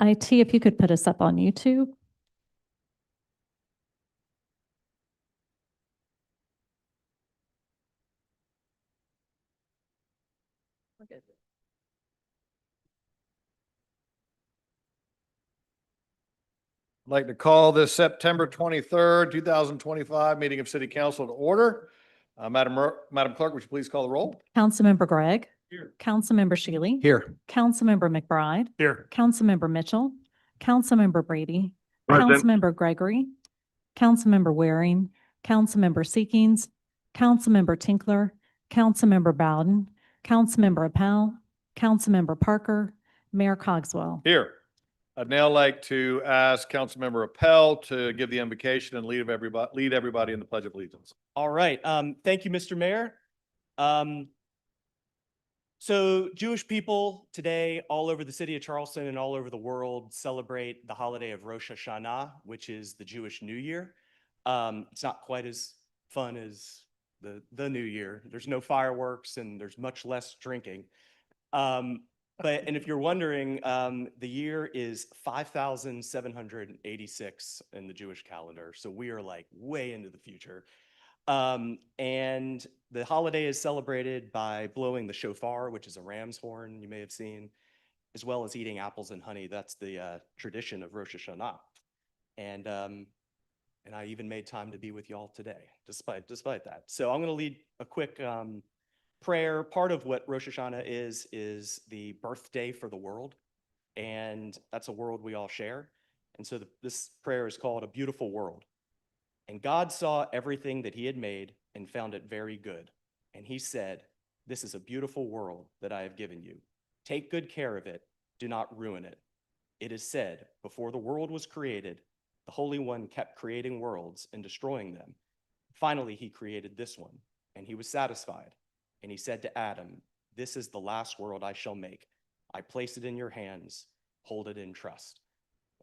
IT, if you could put us up on YouTube. I'd like to call this September 23rd, 2025 meeting of City Council to order. Madam Clerk, would you please call the roll? Councilmember Gregg. Here. Councilmember Shealy. Here. Councilmember McBride. Here. Councilmember Mitchell. Councilmember Brady. Present. Councilmember Gregory. Councilmember Waring. Councilmember Seekings. Councilmember Tinkler. Councilmember Bowden. Councilmember Appel. Councilmember Parker. Mayor Cogswell. Here. I'd now like to ask Councilmember Appel to give the invocation and lead everybody in the Pledge of Allegiance. All right. Thank you, Mr. Mayor. So Jewish people today all over the city of Charleston and all over the world celebrate the holiday of Rosh Hashanah, which is the Jewish New Year. It's not quite as fun as the New Year. There's no fireworks and there's much less drinking. And if you're wondering, the year is 5,786 in the Jewish calendar. So we are like way into the future. And the holiday is celebrated by blowing the shofar, which is a ram's horn you may have seen, as well as eating apples and honey. That's the tradition of Rosh Hashanah. And I even made time to be with y'all today, despite that. So I'm going to lead a quick prayer. Part of what Rosh Hashanah is the birthday for the world, and that's a world we all share. And so this prayer is called A Beautiful World. And God saw everything that he had made and found it very good. And he said, "This is a beautiful world that I have given you. Take good care of it. Do not ruin it. It is said, before the world was created, the Holy One kept creating worlds and destroying them. Finally, he created this one, and he was satisfied. And he said to Adam, 'This is the last world I shall make. I place it in your hands. Hold it in trust.'"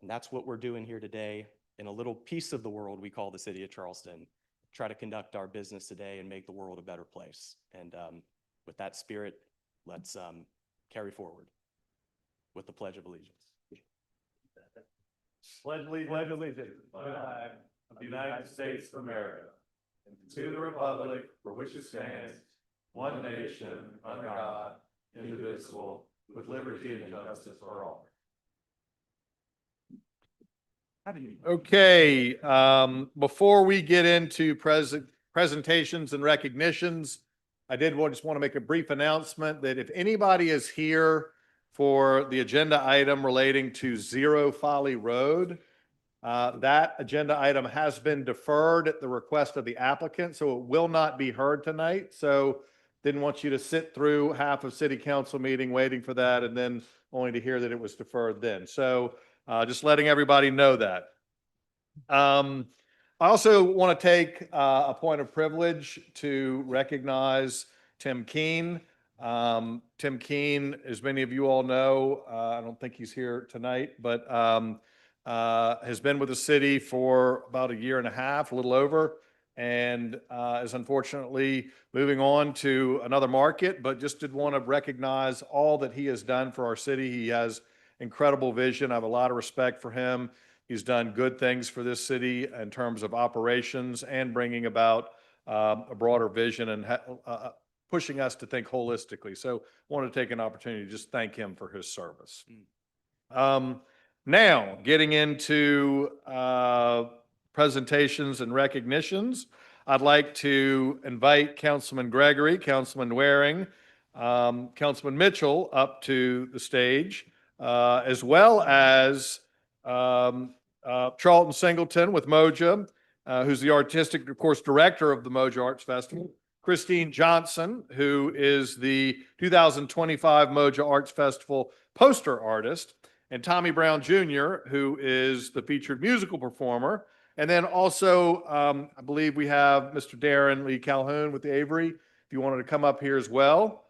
And that's what we're doing here today in a little piece of the world we call the city of Charleston. Try to conduct our business today and make the world a better place. And with that spirit, let's carry forward with the Pledge of Allegiance. Pledge allegiance to the flag of the United States of America and to the republic for which it stands, one nation, under God, indivisible, with liberty and justice for all. Okay, before we get into presentations and recognitions, I just want to make a brief announcement that if anybody is here for the agenda item relating to Zero Folly Road, that agenda item has been deferred at the request of the applicant, so it will not be heard tonight. So didn't want you to sit through half of city council meeting waiting for that and then only to hear that it was deferred then. So just letting everybody know that. I also want to take a point of privilege to recognize Tim Keene. Tim Keene, as many of you all know, I don't think he's here tonight, but has been with the city for about a year and a half, a little over, and is unfortunately moving on to another market, but just did want to recognize all that he has done for our city. He has incredible vision. I have a lot of respect for him. He's done good things for this city in terms of operations and bringing about a broader vision and pushing us to think holistically. So I want to take an opportunity to just thank him for his service. Now, getting into presentations and recognitions, I'd like to invite Councilman Gregory, Councilman Waring, Councilman Mitchell up to the stage, as well as Charlton Singleton with Moja, who's the artistic, of course, director of the Moja Arts Festival. Christine Johnson, who is the 2025 Moja Arts Festival poster artist, and Tommy Brown Jr., who is the featured musical performer. And then also, I believe we have Mr. Darren Lee Calhoun with the Avery, if you wanted to come up here as well.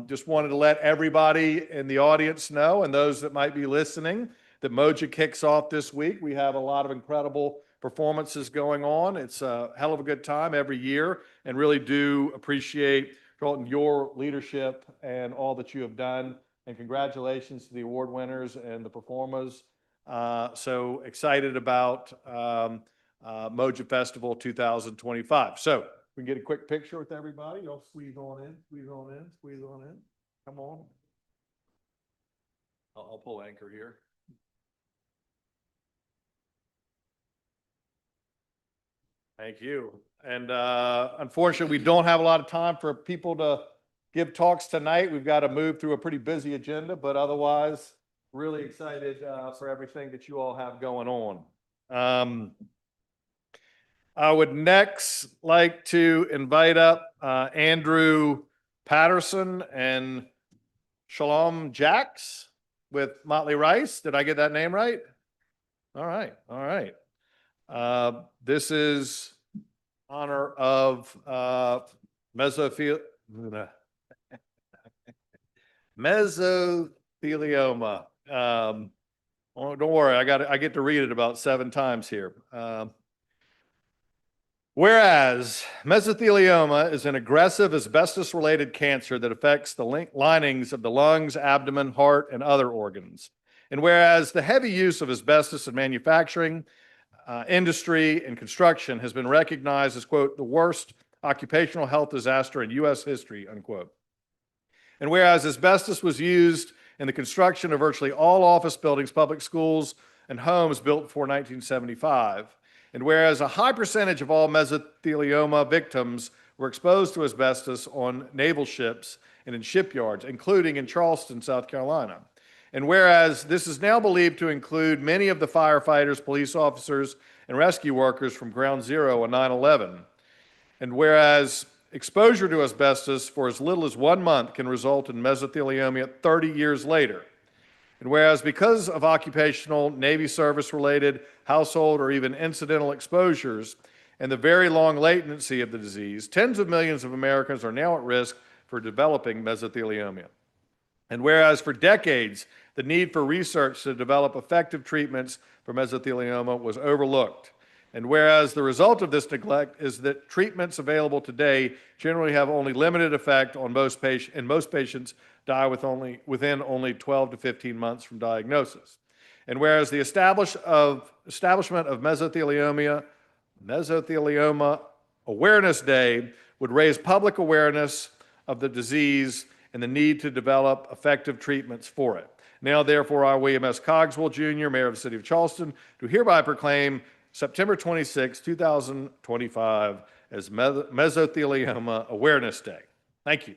Just wanted to let everybody in the audience know, and those that might be listening, that Moja kicks off this week. We have a lot of incredible performances going on. It's a hell of a good time every year, and really do appreciate, Charlton, your leadership and all that you have done And congratulations to the award winners and the performers. So excited about Moja Festival 2025. So we can get a quick picture with everybody. Y'all squeeze on in, squeeze on in, squeeze on in. Come on. I'll pull anchor here. Thank you. And unfortunately, we don't have a lot of time for people to give talks tonight. We've got to move through a pretty busy agenda, but otherwise, really excited for everything that you all have going on. I would next like to invite up Andrew Patterson and Shalom Jacks with Motley Rice. Did I get that name right? All right, all right. This is honor of mesothelioma. Oh, don't worry, I get to read it about 7 times here. Whereas mesothelioma is an aggressive asbestos-related cancer that affects the linings of the lungs, abdomen, heart, and other organs. And whereas the heavy use of asbestos in manufacturing, industry, and construction has been recognized as, quote, the worst occupational health disaster in U.S. history, unquote. And whereas asbestos was used in the construction of virtually all office buildings, public schools, and homes built before 1975, and whereas a high percentage of all mesothelioma victims were exposed to asbestos on naval ships and in shipyards, including in Charleston, South Carolina. And whereas this is now believed to include many of the firefighters, police officers, and rescue workers from Ground Zero on 9/11. And whereas exposure to asbestos for as little as 1 month can result in mesothelioma 30 years later. And whereas because of occupational, Navy service-related, household, or even incidental exposures, and the very long latency of the disease, tens of millions of Americans are now at risk for developing mesothelioma. And whereas for decades, the need for research to develop effective treatments for mesothelioma was overlooked. And whereas the result of this neglect is that treatments available today generally have only limited effect on most patients, and most patients die within only 12 to 15 months from diagnosis. And whereas the establishment of mesothelioma Awareness Day would raise public awareness of the disease and the need to develop effective treatments for it. Now, therefore, I, William S. Cogswell, Jr., Mayor of the City of Charleston, do hereby proclaim September 26, 2025 as Mesothelioma Awareness Day. Thank you.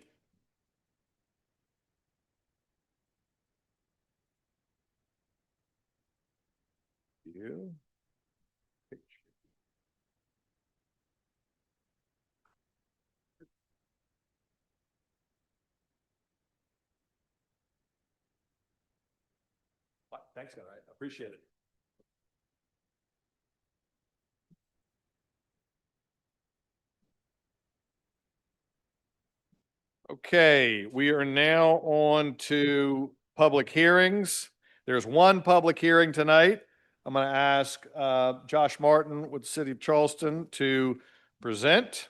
Thanks, guys. I appreciate it. Okay, we are now on to public hearings. There's one public hearing tonight. I'm going to ask Josh Martin with the City of Charleston to present.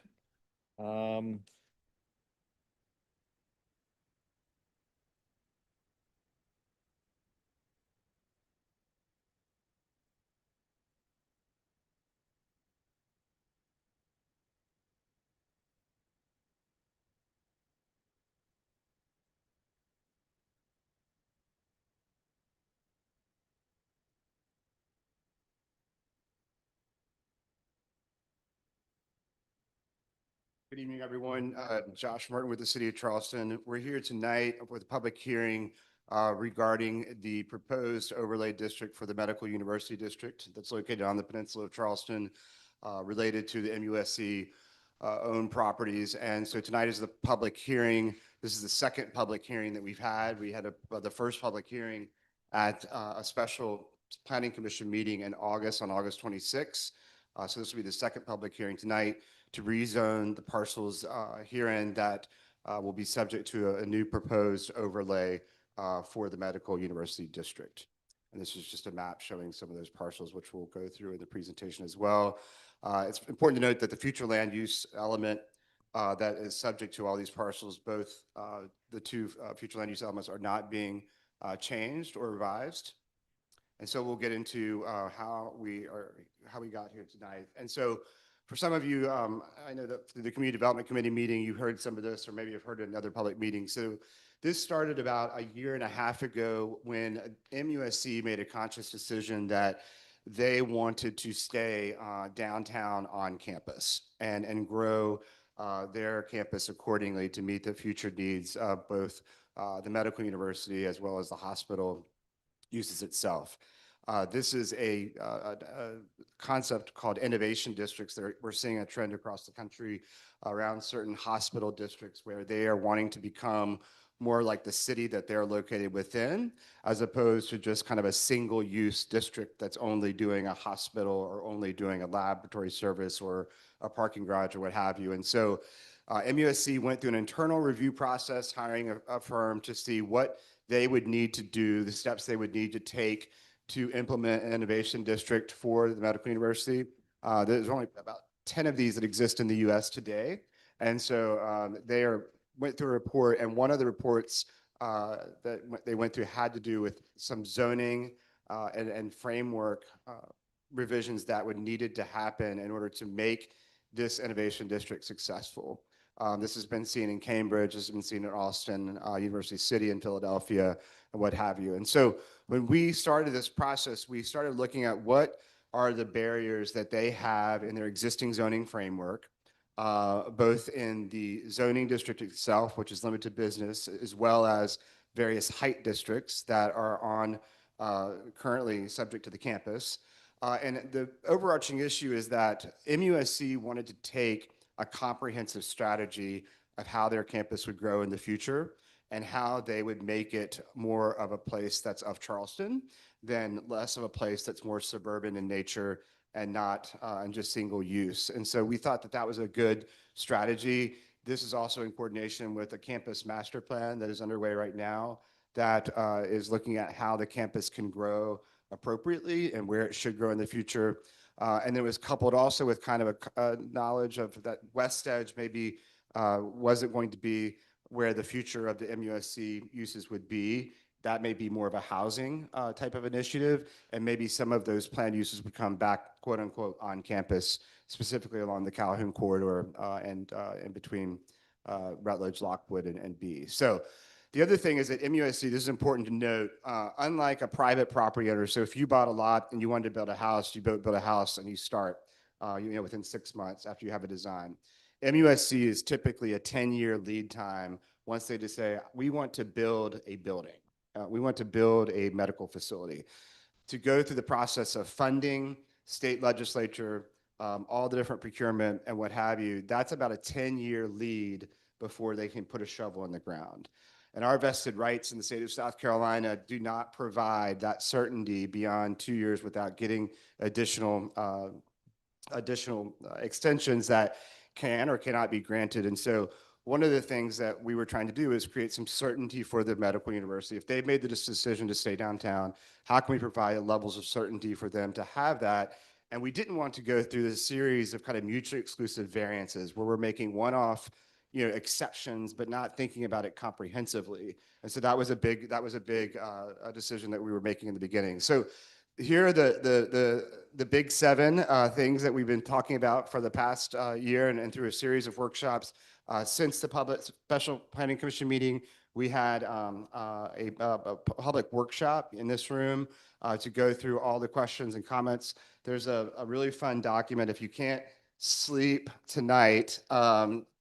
Good evening, everyone. Josh Martin with the City of Charleston. We're here tonight with a public hearing regarding the proposed overlay district for the Medical University District that's located on the peninsula of Charleston, related to the MUSC owned properties. And so tonight is the public hearing. This is the second public hearing that we've had. We had the first public hearing at a special Planning Commission meeting in August, on August 26. So this will be the second public hearing tonight to rezone the parcels herein that will be subject to a new proposed overlay for the Medical University District. And this is just a map showing some of those parcels, which we'll go through in the presentation as well. It's important to note that the future land use element that is subject to all these parcels. Both the two future land use elements are not being changed or revised. And so we'll get into how we got here tonight. And so for some of you, I know that through the Community Development Committee meeting, you heard some of this, or maybe you've heard it in other public meetings. So this started about a year and a half ago when MUSC made a conscious decision that they wanted to stay downtown on campus and grow their campus accordingly to meet the future needs of both the medical university as well as the hospital uses itself. This is a concept called innovation districts. We're seeing a trend across the country around certain hospital districts where they are wanting to become more like the city that they're located within, as opposed to just kind of a single use district that's only doing a hospital or only doing a laboratory service or a parking garage or what have you. And so MUSC went through an internal review process, hiring a firm to see what they would need to do, the steps they would need to take to implement an innovation district for the medical university. There's only about 10 of these that exist in the US today. And so they went through a report, and one of the reports that they went through had to do with some zoning and framework revisions that would needed to happen in order to make this innovation district successful. This has been seen in Cambridge, this has been seen in Austin, University City in Philadelphia, and what have you. And so when we started this process, we started looking at what are the barriers that they have in their existing zoning framework, both in the zoning district itself, which is limited business, as well as various height districts that are on currently subject to the campus. And the overarching issue is that MUSC wanted to take a comprehensive strategy of how their campus would grow in the future and how they would make it more of a place that's of Charleston than less of a place that's more suburban in nature and not and just single use. And so we thought that that was a good strategy. This is also in coordination with a campus master plan that is underway right now that is looking at how the campus can grow appropriately and where it should grow in the future. And it was coupled also with kind of a knowledge of that West Edge maybe wasn't going to be where the future of the MUSC uses would be. That may be more of a housing type of initiative, and maybe some of those planned uses would come back, quote unquote, on campus, specifically along the Calhoun corridor and in between Rutledge, Lockwood, and B. So the other thing is that MUSC, this is important to note, unlike a private property owner, so if you bought a lot and you wanted to build a house, you build a house and you start within 6 months after you have a design. MUSC is typically a 10-year lead time once they just say, we want to build a building. We want to build a medical facility. To go through the process of funding, state legislature, all the different procurement and what have you, that's about a 10-year lead before they can put a shovel in the ground. And our vested rights in the state of South Carolina do not provide that certainty beyond 2 years without getting additional extensions that can or cannot be granted. And so one of the things that we were trying to do is create some certainty for the medical university. If they've made the decision to stay downtown, how can we provide levels of certainty for them to have that? And we didn't want to go through this series of kind of mutually exclusive variances where we're making one-off exceptions, but not thinking about it comprehensively. And so that was a big decision that we were making in the beginning. So here are the big seven things that we've been talking about for the past year and through a series of workshops. Since the public special planning commission meeting, we had a public workshop in this room to go through all the questions and comments. There's a really fun document. If you can't sleep tonight,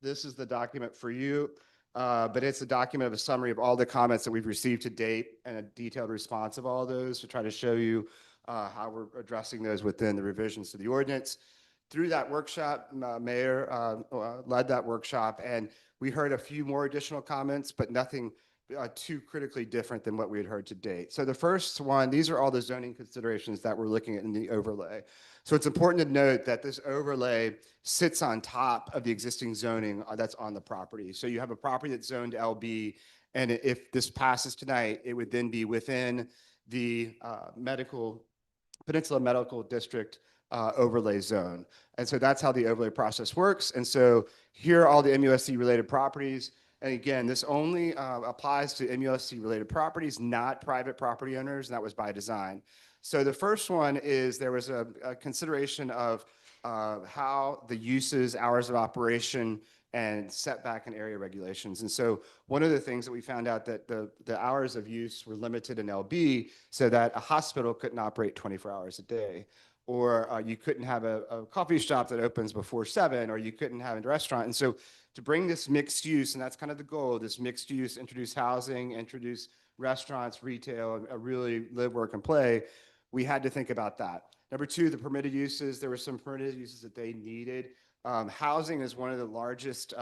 this is the document for you, but it's a document of a summary of all the comments that we've received to date and a detailed response of all those to try to show you how we're addressing those within the revisions to the ordinance. Through that workshop, Mayor led that workshop, and we heard a few more additional comments, but nothing too critically different than what we had heard to date. So the first one, these are all the zoning considerations that we're looking at in the overlay. So it's important to note that this overlay sits on top of the existing zoning that's on the property. So you have a property that's zoned LB, and if this passes tonight, it would then be within the Peninsula Medical District overlay zone. And so that's how the overlay process works. And so here are all the MUSC related properties. And again, this only applies to MUSC related properties, not private property owners, and that was by design. So the first one is there was a consideration of how the uses, hours of operation, and setback and area regulations. And so one of the things that we found out that the hours of use were limited in LB so that a hospital couldn't operate 24 hours a day, or you couldn't have a coffee shop that opens before 7, or you couldn't have a restaurant. And so to bring this mixed use, and that's kind of the goal, this mixed use, introduce housing, introduce restaurants, retail, a really live, work, and play, we had to think about that. Number two, the permitted uses. There were some permitted uses that they needed. Housing is one of the largest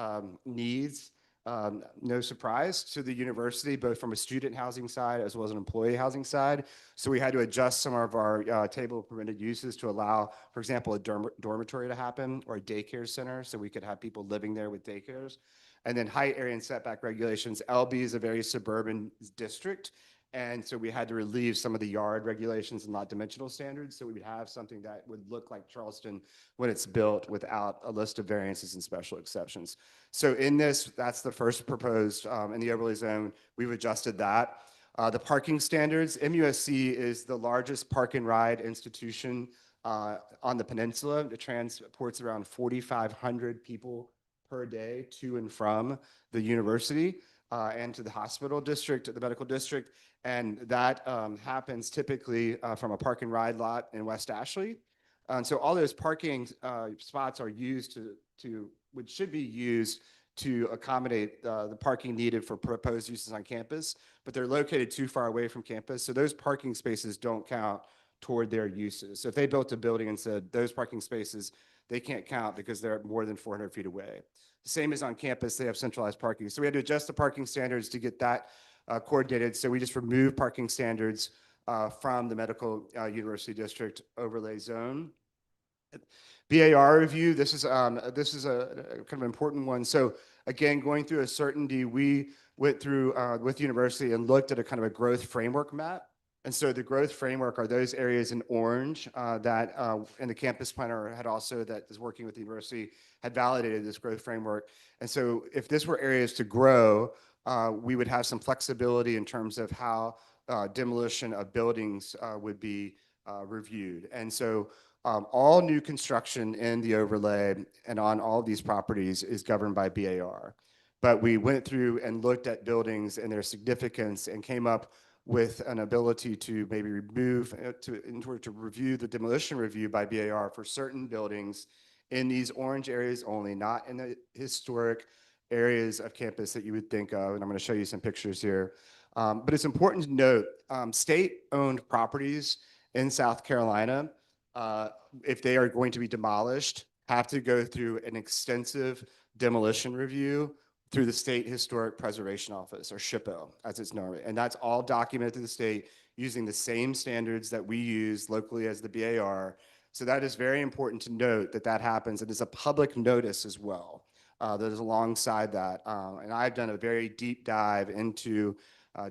needs, no surprise, to the university, both from a student housing side as well as an employee housing side. So we had to adjust some of our table of permitted uses to allow, for example, a dormitory to happen, or a daycare center, so we could have people living there with daycares. And then height, area, and setback regulations. LB is a very suburban district, and so we had to relieve some of the yard regulations and lot dimensional standards, so we would have something that would look like Charleston when it's built without a list of variances and special exceptions. So in this, that's the first proposed in the overlay zone. We've adjusted that. The parking standards, MUSC is the largest park and ride institution on the peninsula. It transports around 4,500 people per day to and from the university and to the hospital district, the medical district. And that happens typically from a park and ride lot in West Ashley. And so all those parking spots are used which should be used to accommodate the parking needed for proposed uses on campus, but they're located too far away from campus. So those parking spaces don't count toward their uses. So if they built a building and said those parking spaces, they can't count because they're more than 400 feet away. Same as on campus, they have centralized parking. So we had to adjust the parking standards to get that coordinated. So we just removed parking standards from the medical university district overlay zone. BAR review, this is a kind of important one. So again, going through a certainty, we went through with the university and looked at a kind of a growth framework map. And so the growth framework are those areas in orange that and the campus planner had also, that is working with the university, had validated this growth framework. And so if this were areas to grow, we would have some flexibility in terms of how demolition of buildings would be reviewed. And so all new construction in the overlay and on all of these properties is governed by BAR. But we went through and looked at buildings and their significance and came up with an ability to maybe remove, in order to review the demolition review by BAR for certain buildings in these orange areas only, not in the historic areas of campus that you would think of. And I'm going to show you some pictures here. But it's important to note, state-owned properties in South Carolina, if they are going to be demolished, have to go through an extensive demolition review through the State Historic Preservation Office, or SHPO, as it's known. And that's all documented to the state using the same standards that we use locally as the BAR. So that is very important to note that that happens. It is a public notice as well that is alongside that. And I've done a very deep dive into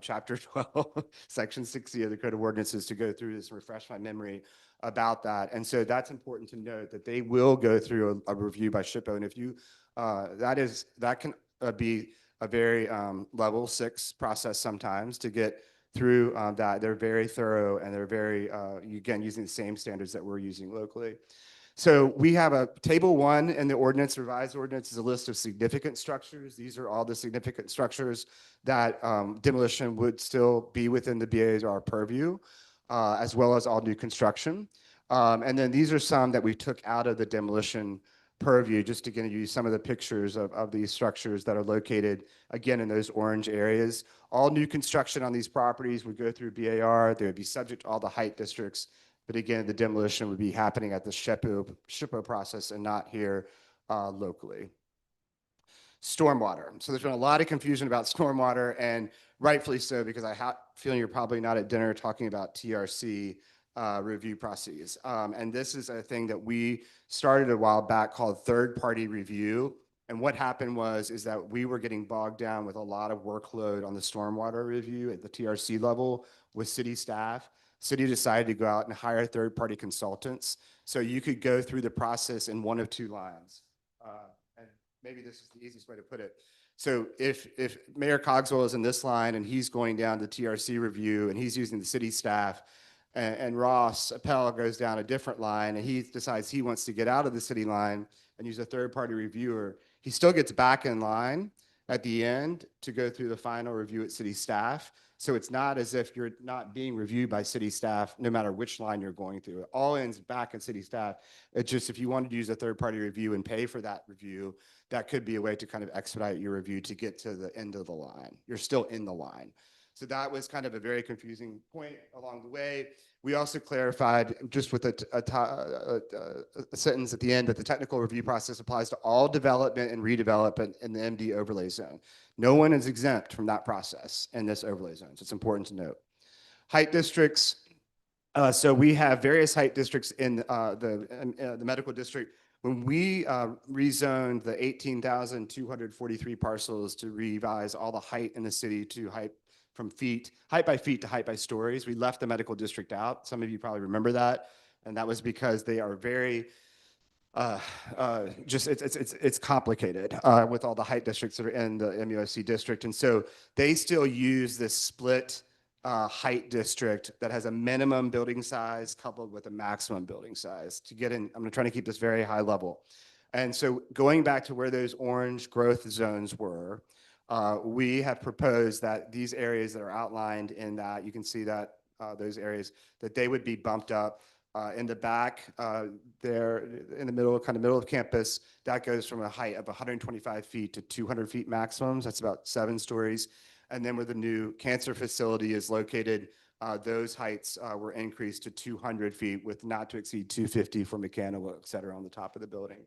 Chapter 12, Section 60 of the Code of Ordinances to go through this and refresh my memory about that. And so that's important to note that they will go through a review by SHPO. And if you, that can be a very level 6 process sometimes to get through that. They're very thorough and they're very, again, using the same standards that we're using locally. So we have a table 1 in the ordinance, revised ordinance, is a list of significant structures. These are all the significant structures that demolition would still be within the BAR purview, as well as all new construction. And then these are some that we took out of the demolition purview, just to give you some of the pictures of these structures that are located, again, in those orange areas. All new construction on these properties would go through BAR. They would be subject to all the height districts. But again, the demolition would be happening at the SHPO process and not here locally. Stormwater. So there's been a lot of confusion about stormwater, and rightfully so, because I have a feeling you're probably not at dinner talking about TRC review processes. And this is a thing that we started a while back called third-party review. And what happened is that we were getting bogged down with a lot of workload on the stormwater review at the TRC level with city staff. City decided to go out and hire third-party consultants. So you could go through the process in one of two lines. And maybe this is the easiest way to put it. So if Mayor Cogswell is in this line and he's going down to TRC review and he's using the city staff, and Ross Appel goes down a different line and he decides he wants to get out of the city line and use a third-party reviewer, he still gets back in line at the end to go through the final review at city staff. So it's not as if you're not being reviewed by city staff, no matter which line you're going through. It all ends back in city staff. It's just if you wanted to use a third-party review and pay for that review, that could be a way to kind of expedite your review to get to the end of the line. You're still in the line. So that was kind of a very confusing point along the way. We also clarified just with a sentence at the end that the technical review process applies to all development and redevelopment in the MD overlay zone. No one is exempt from that process in this overlay zone. So it's important to note. Height districts. So we have various height districts in the medical district. When we rezoned the 18,243 parcels to revise all the height in the city to height by feet to height by stories, we left the medical district out. Some of you probably remember that. And that was because they are very, it's complicated with all the height districts that are in the MUSC district. And so they still use this split height district that has a minimum building size coupled with a maximum building size to get in. I'm trying to keep this very high level. And so going back to where those orange growth zones were, we have proposed that these areas that are outlined in that, you can see that those areas, that they would be bumped up in the back there in the middle of campus. That goes from a height of 125 feet to 200 feet maximums. That's about 7 stories. And then where the new cancer facility is located, those heights were increased to 200 feet with not to exceed 250 for mechanical, et cetera, on the top of the building.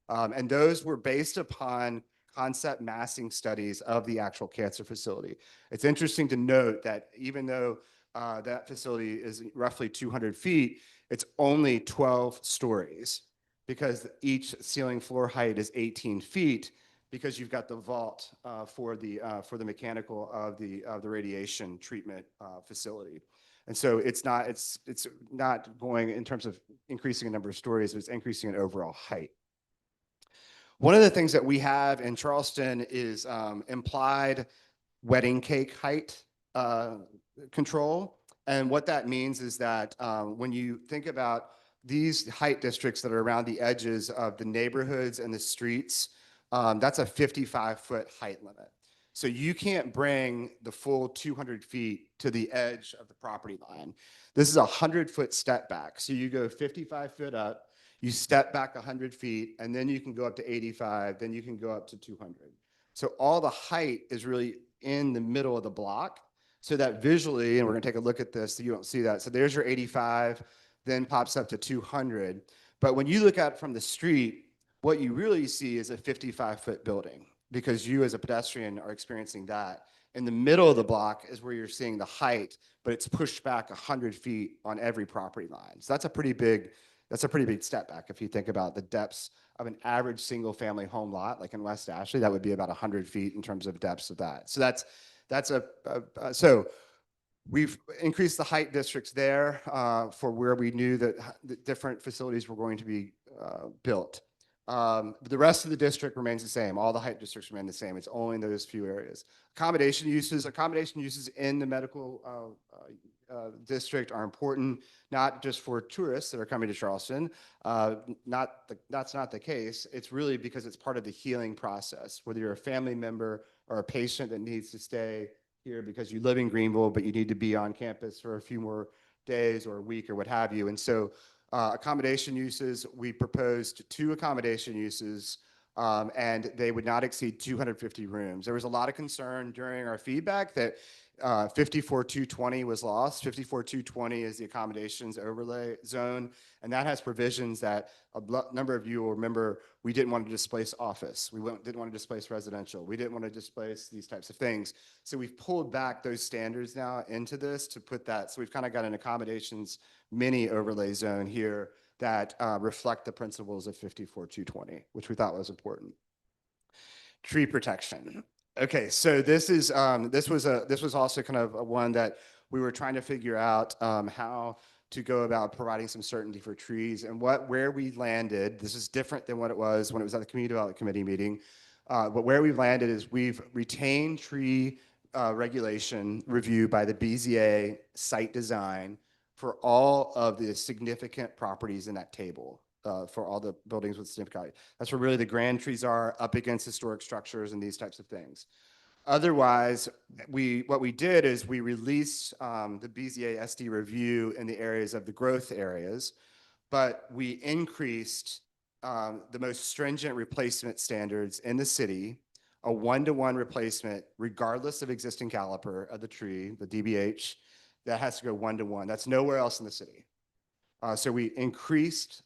And those were based upon concept massing studies of the actual cancer facility. It's interesting to note that even though that facility is roughly 200 feet, it's only 12 stories because each ceiling floor height is 18 feet because you've got the vault for the mechanical of the radiation treatment facility. And so it's not going in terms of increasing a number of stories, but it's increasing an overall height. One of the things that we have in Charleston is implied wedding cake height control. And what that means is that when you think about these height districts that are around the edges of the neighborhoods and the streets, that's a 55-foot height limit. So you can't bring the full 200 feet to the edge of the property line. This is a 100-foot step back. So you go 55 foot up, you step back 100 feet, and then you can go up to 85, then you can go up to 200. So all the height is really in the middle of the block, so that visually, and we're gonna take a look at this so you don't see that. So there's your 85, then pops up to 200. But when you look at it from the street, what you really see is a 55-foot building because you as a pedestrian are experiencing that. In the middle of the block is where you're seeing the height, but it's pushed back 100 feet on every property line. So that's a pretty big step back. If you think about the depths of an average single family home lot, like in West Ashley, that would be about 100 feet in terms of depths of that. So so we've increased the height districts there for where we knew that the different facilities were going to be built. The rest of the district remains the same. All the height districts remain the same. It's only in those few areas. Accommodation uses in the medical district are important, not just for tourists that are coming to Charleston. That's not the case. It's really because it's part of the healing process, whether you're a family member or a patient that needs to stay here because you live in Greenville, but you need to be on campus for a few more days or a week or what have you. And so accommodation uses, we proposed 2 accommodation uses and they would not exceed 250 rooms. There was a lot of concern during our feedback that 54-220 was lost. 54-220 is the accommodations overlay zone, and that has provisions that a number of you will remember. We didn't want to displace office. We didn't want to displace residential. We didn't want to displace these types of things. So we've pulled back those standards now into this to put that. So we've kind of got an accommodations mini overlay zone here that reflect the principles of 54-220, which we thought was important. Tree protection. Okay, so this was also kind of one that we were trying to figure out how to go about providing some certainty for trees. And where we landed, this is different than what it was when it was at the Community Development Committee meeting, but where we've landed is we've retained tree regulation review by the BZA site design for all of the significant properties in that table, for all the buildings with significant value. That's where really the grand trees are, up against historic structures and these types of things. Otherwise, what we did is we released the BZA SD review in the areas of the growth areas, but we increased the most stringent replacement standards in the city, a 1-to-1 replacement, regardless of existing caliper of the tree, the DBH, that has to go 1-to-1. That's nowhere else in the city. So we increased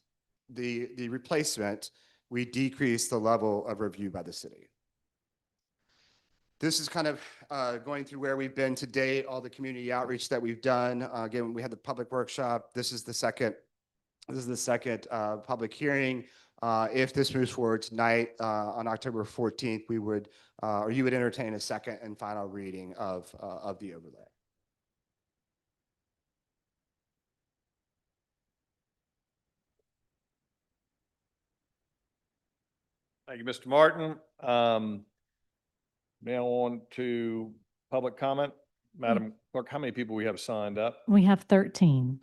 the replacement, we decreased the level of review by the city. This is kind of going through where we've been to date, all the community outreach that we've done. Again, we had the public workshop. This is the second public hearing. If this moves forward tonight on October 14th, we would, or you would entertain a second and final reading of the overlay. Thank you, Mr. Martin. Now on to public comment. Madam Clerk, how many people we have signed up? We have 13.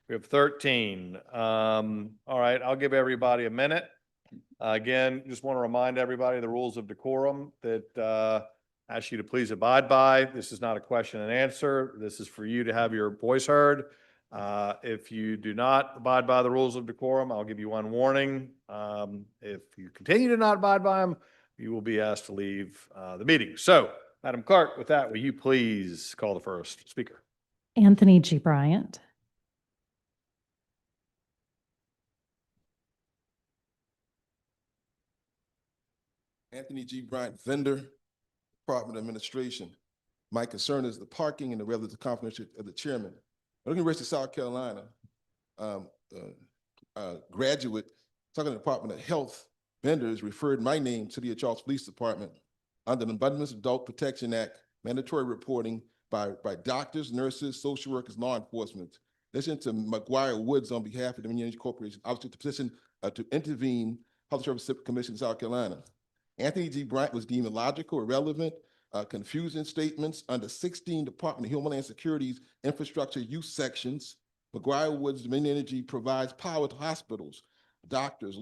We have 13. All right, I'll give everybody a minute. Again, just want to remind everybody of the rules of decorum that ask you to please abide by. This is not a question and answer. This is for you to have your voice heard. If you do not abide by the rules of decorum, I'll give you one warning. If you continue to not abide by them, you will be asked to leave the meeting. So, Madam Clerk, with that, will you please call the first speaker? Anthony G. Bryant. Anthony G. Bryant, vendor, Department of Administration. My concern is the parking and the relative confidence of the chairman. At the University of South Carolina, graduate talking to the Department of Health vendors referred my name to the Charleston Police Department under the Abundance Adult Protection Act, mandatory reporting by doctors, nurses, social workers, law enforcement. Listen to McGuire Woods on behalf of the Dominion Energy Corporation. I was to the position to intervene, Public Service Commission in South Carolina. Anthony G. Bryant was deemed illogical, irrelevant, confusing statements under 16 Department of Homeland Security's infrastructure use sections. McGuire Woods Dominion Energy provides power to hospitals, doctors,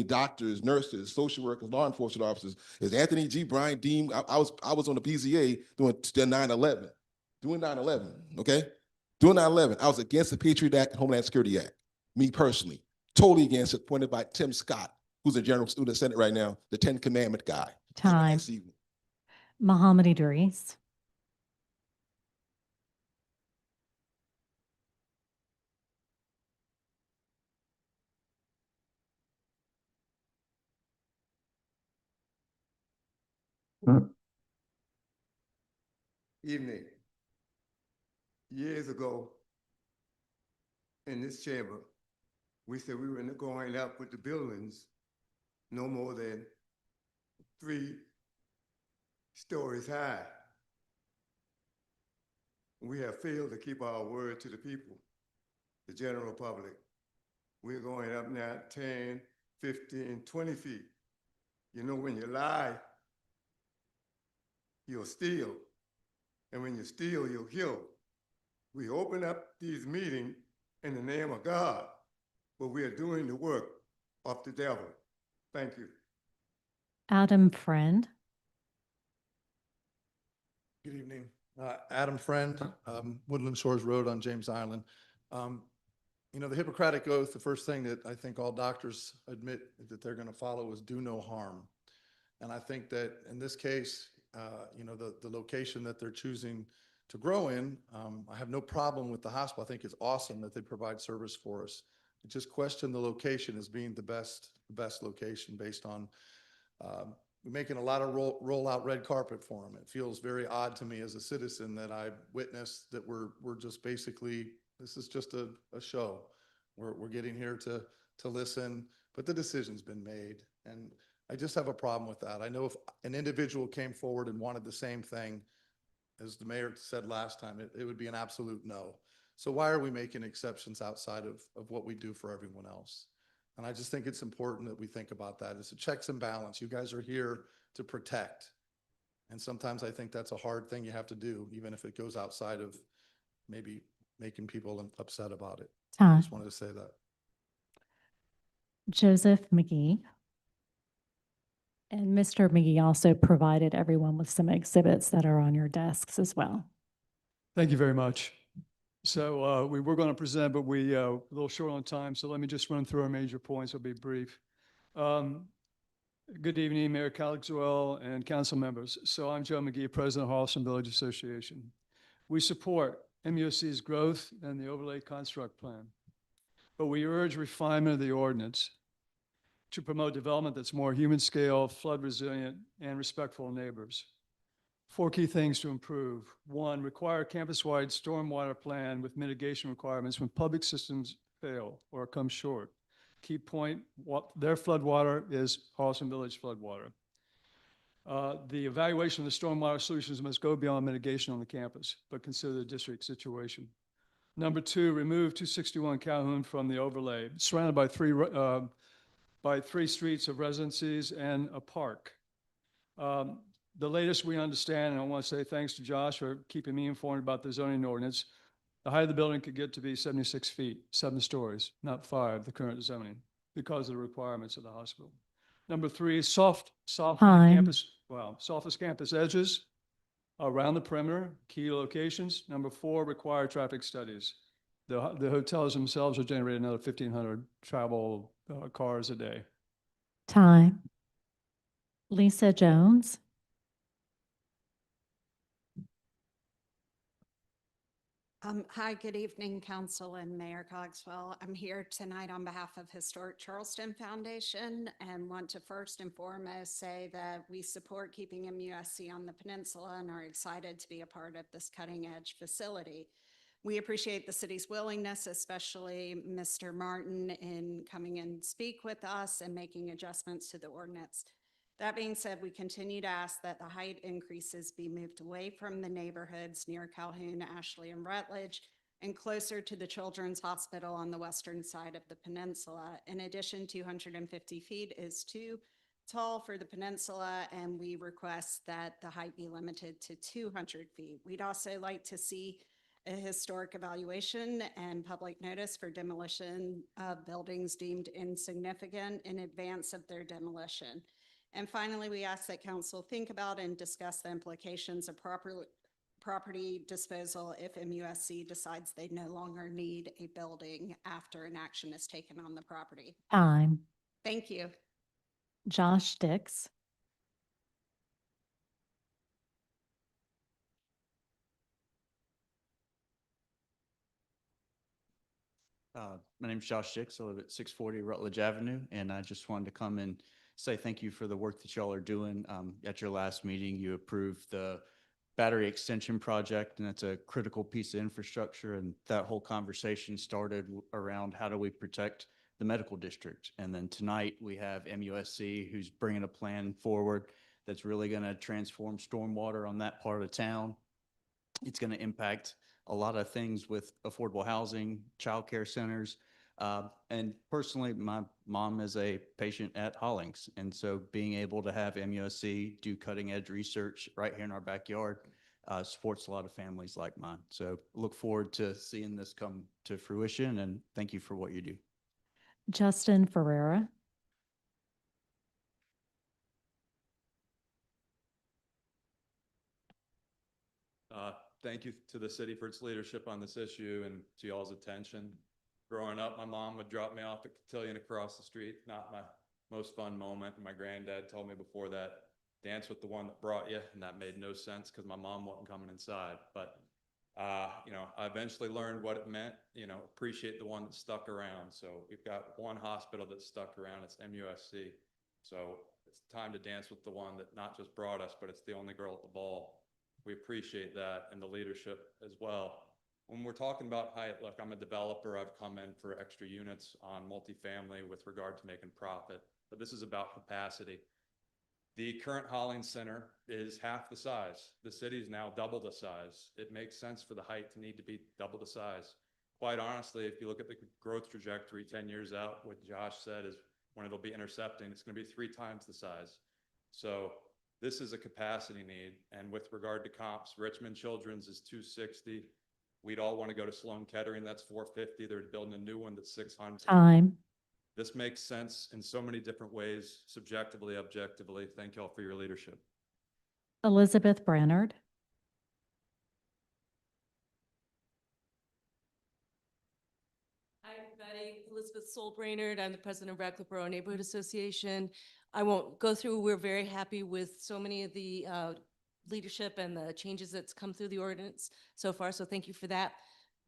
doctors, nurses, social workers, law enforcement officers. Is Anthony G. Bryant deemed? I was on the BZA doing 9/11, doing 9/11. Okay, doing 9/11. I was against the Patriot Act and Homeland Security Act. Me personally, totally against it. Appointed by Tim Scott, who's a general student Senate right now, the 10 Commandment guy. Time. Muhammad Idris. Evening. Years ago, in this chamber, we said we were going up with the buildings no more than 3 stories high. We have failed to keep our word to the people, the general public. We're going up now 10, 15, 20 feet. You know, when you lie, you'll steal. And when you steal, you'll kill. We open up these meetings in the name of God, but we are doing the work of the devil. Thank you. Adam Friend. Good evening. Adam Friend, Woodland Shores Road on James Island. You know, the Hippocratic Oath, the first thing that I think all doctors admit that they're going to follow is do no harm. And I think that in this case, you know, the location that they're choosing to grow in, I have no problem with the hospital. I think it's awesome that they provide service for us. I just question the location as being the best location based on we're making a lot of roll out red carpet for them. It feels very odd to me as a citizen that I witnessed that we're just basically, this is just a show. We're getting here to listen, but the decision's been made. And I just have a problem with that. I know if an individual came forward and wanted the same thing, as the mayor said last time, it would be an absolute no. So why are we making exceptions outside of what we do for everyone else? And I just think it's important that we think about that. It's a checks and balance. You guys are here to protect. And sometimes I think that's a hard thing you have to do, even if it goes outside of maybe making people upset about it. I Time. just wanted to say that. Joseph McGee. And Mr. McGee also provided everyone with some exhibits that are on your desks as well. Thank you very much. So we were going to present, but we a little short on time. So let me just run through our major points. I'll be brief. Good evening, Mayor Cogswell and council members. So I'm Joe McGee, President of Charleston Village Association. We support MUSC's growth and the overlay construct plan, but we urge refinement of the ordinance to promote development that's more human scale, flood resilient, and respectful of neighbors. 4 key things to improve. 1, require a campus-wide stormwater plan with mitigation requirements when public systems fail or come short. Key point, their floodwater is Charleston Village floodwater. The evaluation of the stormwater solutions must go beyond mitigation on the campus, but consider the district situation. Number 2, remove 261 Calhoun from the overlay, surrounded by 3 streets of residencies and a park. The latest we understand, and I want to say thanks to Josh for keeping me informed about the zoning ordinance, the height of the building could get to be 76 feet, 7 stories, not 5, the current zoning, because of the requirements of the hospital. Number 3, soft campus, softest campus edges around the perimeter, key locations. Number 4, require traffic studies. The hotels themselves will generate another 1,500 travel cars a day. Time. Lisa Jones. Hi, good evening, Council and Mayor Cogswell. I'm here tonight on behalf of Historic Charleston Foundation and want to first and foremost say that we support keeping MUSC on the peninsula and are excited to be a part of this cutting-edge facility. We appreciate the city's willingness, especially Mr. Martin, in coming and speak with us and making adjustments to the ordinance. That being said, we continue to ask that the height increases be moved away from the neighborhoods near Calhoun, Ashley, and Rutledge, and closer to the Children's Hospital on the western side of the peninsula. In addition, 250 feet is too tall for the peninsula, and we request that the height be limited to 200 feet. We'd also like to see a historic evaluation and public notice for demolition of buildings deemed insignificant in advance of their demolition. And finally, we ask that council think about and discuss the implications of property disposal if MUSC decides they no longer need a building after an action is taken on the property. Time. Thank you. Josh Dix. My name's Josh Dix. I live at 640 Rutledge Avenue, and I just wanted to come and say thank you for the work that y'all are doing. At your last meeting, you approved the battery extension project, and it's a critical piece of infrastructure. And that whole conversation started around how do we protect the medical district. And then tonight we have MUSC who's bringing a plan forward that's really going to transform stormwater on that part of town. It's going to impact a lot of things with affordable housing, childcare centers. And personally, my mom is a patient at Hollings. And so being able to have MUSC do cutting edge research right here in our backyard supports a lot of families like mine. So look forward to seeing this come to fruition, and thank you for what you do. Justin Ferreira. Thank you to the city for its leadership on this issue and to y'all's attention. Growing up, my mom would drop me off at Cotillion across the street. Not my most fun moment. My granddad told me before that, dance with the one that brought you, and that made no sense because my mom wasn't coming inside. But I eventually learned what it meant. Appreciate the one that stuck around. So we've got one hospital that stuck around. It's MUSC. So it's time to dance with the one that not just brought us, but it's the only girl at the ball. We appreciate that and the leadership as well. When we're talking about height, look, I'm a developer. I've come in for extra units on multifamily with regard to making profit, but this is about capacity. The current Hollings Center is half the size. The city is now double the size. It makes sense for the height to need to be double the size. Quite honestly, if you look at the growth trajectory 10 years out, what Josh said is when it'll be intercepting, it's going to be 3 times the size. So this is a capacity need. And with regard to comps, Richmond Children's is 260. We'd all want to go to Sloan Kettering. That's 450. They're building a new one that's 600. Time. This makes sense in so many different ways, subjectively, objectively. Thank you all for your leadership. Elizabeth Brannard. Hi, everybody. Elizabeth Soul Brainerd. I'm the president of Radcliffe Borough Neighborhood Association. I won't go through, we're very happy with so many of the leadership and the changes that's come through the ordinance so far, so thank you for that.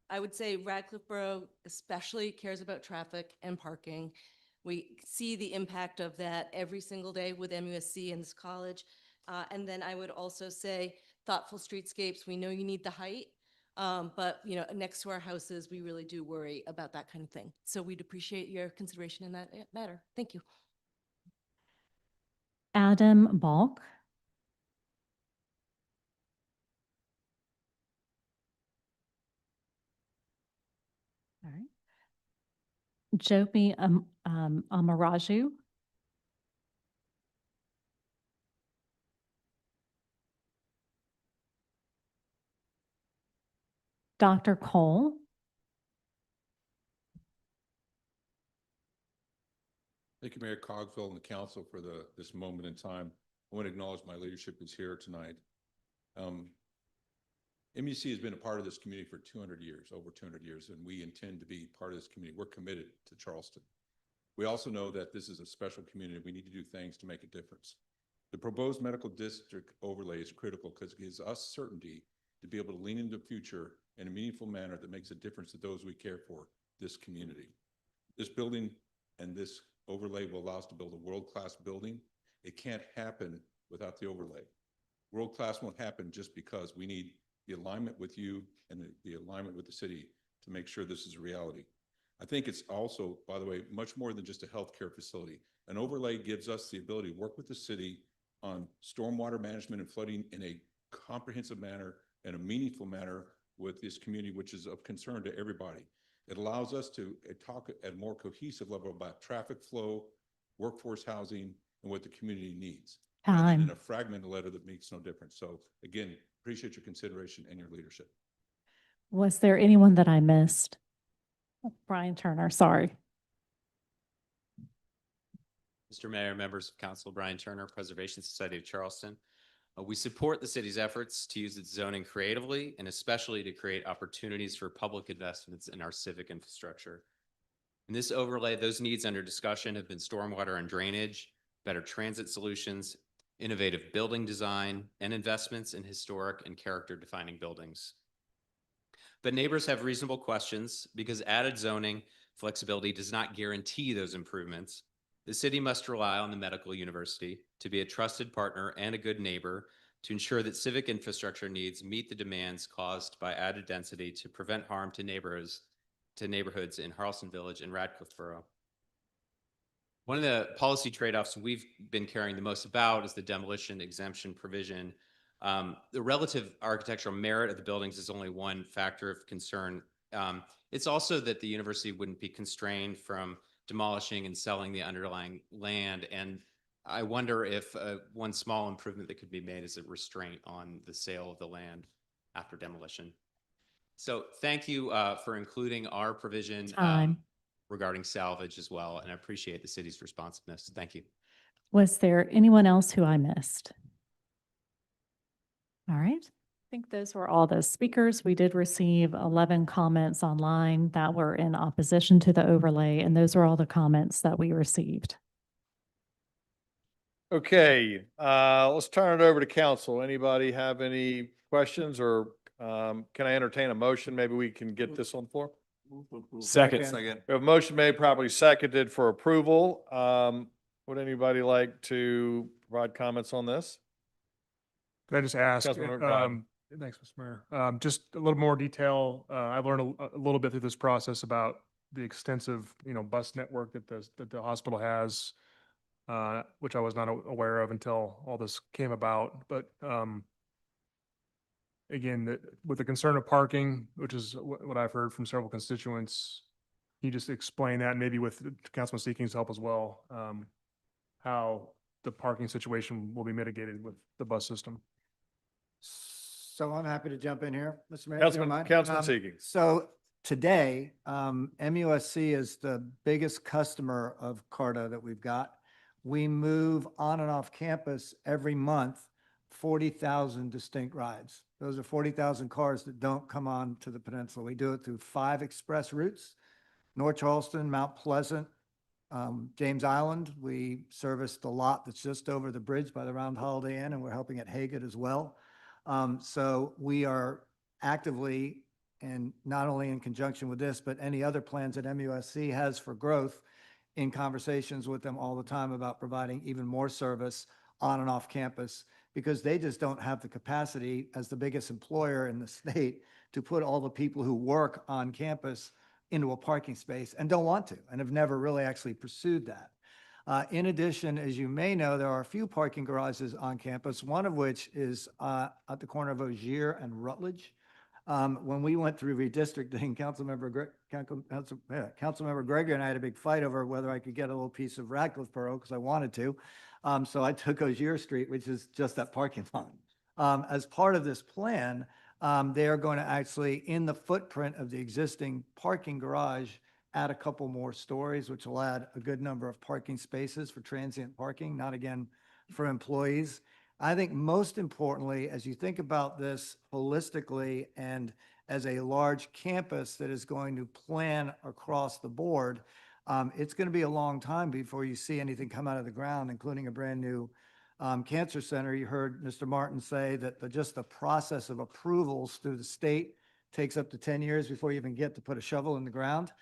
I would say Radcliffe Borough especially cares about traffic and parking. We see the impact of that every single day with MUSC and this college. And then I would also say thoughtful streetscapes. We know you need the height, but you know, next to our houses, we really do worry about that kind of thing. So we'd appreciate your consideration in that matter. Thank you. Adam Balk. All right. Jopi Amaraju. Dr. Cole. Thank you, Mayor Cogville and the council for this moment in time. I want to acknowledge my leadership is here tonight. MUC has been a part of this community for 200 years, over 200 years, and we intend to be part of this community. We're committed to Charleston. We also know that this is a special community. We need to do things to make a difference. The proposed medical district overlay is critical because it gives us certainty to be able to lean into the future in a meaningful manner that makes a difference to those we care for, this community. This building and this overlay will allow us to build a world-class building. It can't happen without the overlay. World-class won't happen just because we need the alignment with you and the alignment with the city to make sure this is a reality. I think it's also, by the way, much more than just a healthcare facility. An overlay gives us the ability to work with the city on stormwater management and flooding in a comprehensive manner and a meaningful manner with this community, which is of concern to everybody. It allows us to talk at a more cohesive level about traffic flow, workforce housing, and what the community needs. Time. In a fragmented letter that makes no difference. So again, appreciate your consideration and your leadership. Was there anyone that I missed? Brian Turner, sorry. Mr. Mayor, members of council, Brian Turner, Preservation Society of Charleston. We support the city's efforts to use its zoning creatively and especially to create opportunities for public investments in our civic infrastructure. In this overlay, those needs under discussion have been stormwater and drainage, better transit solutions, innovative building design, and investments in historic and character-defining buildings. But neighbors have reasonable questions because added zoning flexibility does not guarantee those improvements. The city must rely on the medical university to be a trusted partner and a good neighbor to ensure that civic infrastructure needs meet the demands caused by added density to prevent harm to neighborhoods in Charleston Village and Radcliffe Borough. One of the policy trade-offs we've been caring the most about is the demolition exemption provision. The relative architectural merit of the buildings is only one factor of concern. It's also that the university wouldn't be constrained from demolishing and selling the underlying land. And I wonder if one small improvement that could be made is a restraint on the sale of the land after demolition. So thank you for including our provision regarding salvage as well. And I appreciate the city's responsiveness. Thank you. Was there anyone else who I missed? All right. I think those were all the speakers. We did receive 11 comments online that were in opposition to the overlay, and those are all the comments that we received. Okay, let's turn it over to council. Anybody have any questions or can I entertain a motion? Maybe we can get this on the floor. Second. We have a motion made, properly seconded for approval. Would anybody like to provide comments on this? Could I just ask, Councilmember Biden. thanks, Mr. Mayor, just a little more detail. I've learned a little bit through this process about the extensive, bus network that the hospital has. which I was not aware of until all this came about. But again, with the concern of parking, which is what I've heard from several constituents, can you just explain that, maybe with Councilman Seeking's help as well, how the parking situation will be mitigated with the bus system? So I'm happy to jump in here, Mr. Mayor. if you don't mind. Councilman Seeking. So today, MUSC is the biggest customer of CARTA that we've got. We move on and off campus every month, 40,000 distinct rides. Those are 40,000 cars that don't come on to the peninsula. We do it through 5 express routes: North Charleston, Mount Pleasant, James Island. We service the lot that's just over the bridge by the Round Holiday Inn, and we're helping at Haggett as well. So we are actively, and not only in conjunction with this, but any other plans that MUSC has for growth, in conversations with them all the time about providing even more service on and off campus, because they just don't have the capacity as the biggest employer in the state to put all the people who work on campus into a parking space, and don't want to, and have never really actually pursued that. In addition, as you may know, there are a few parking garages on campus, one of which is at the corner of Ogier and Rutledge. When we went through redistricting, Councilmember Gregory and I had a big fight over whether I could get a little piece of Radcliffe Borough, because I wanted to. So I took Ogier Street, which is just that parking lot. As part of this plan, they are going to actually, in the footprint of the existing parking garage, add a couple more stories, which will add a good number of parking spaces for transient parking, not again for employees. I think most importantly, as you think about this holistically and as a large campus that is going to plan across the board, it's going to be a long time before you see anything come out of the ground, including a brand new cancer center. You heard Mr. Martin say that just the process of approvals through the state takes up to 10 years before you even get to put a shovel in the ground.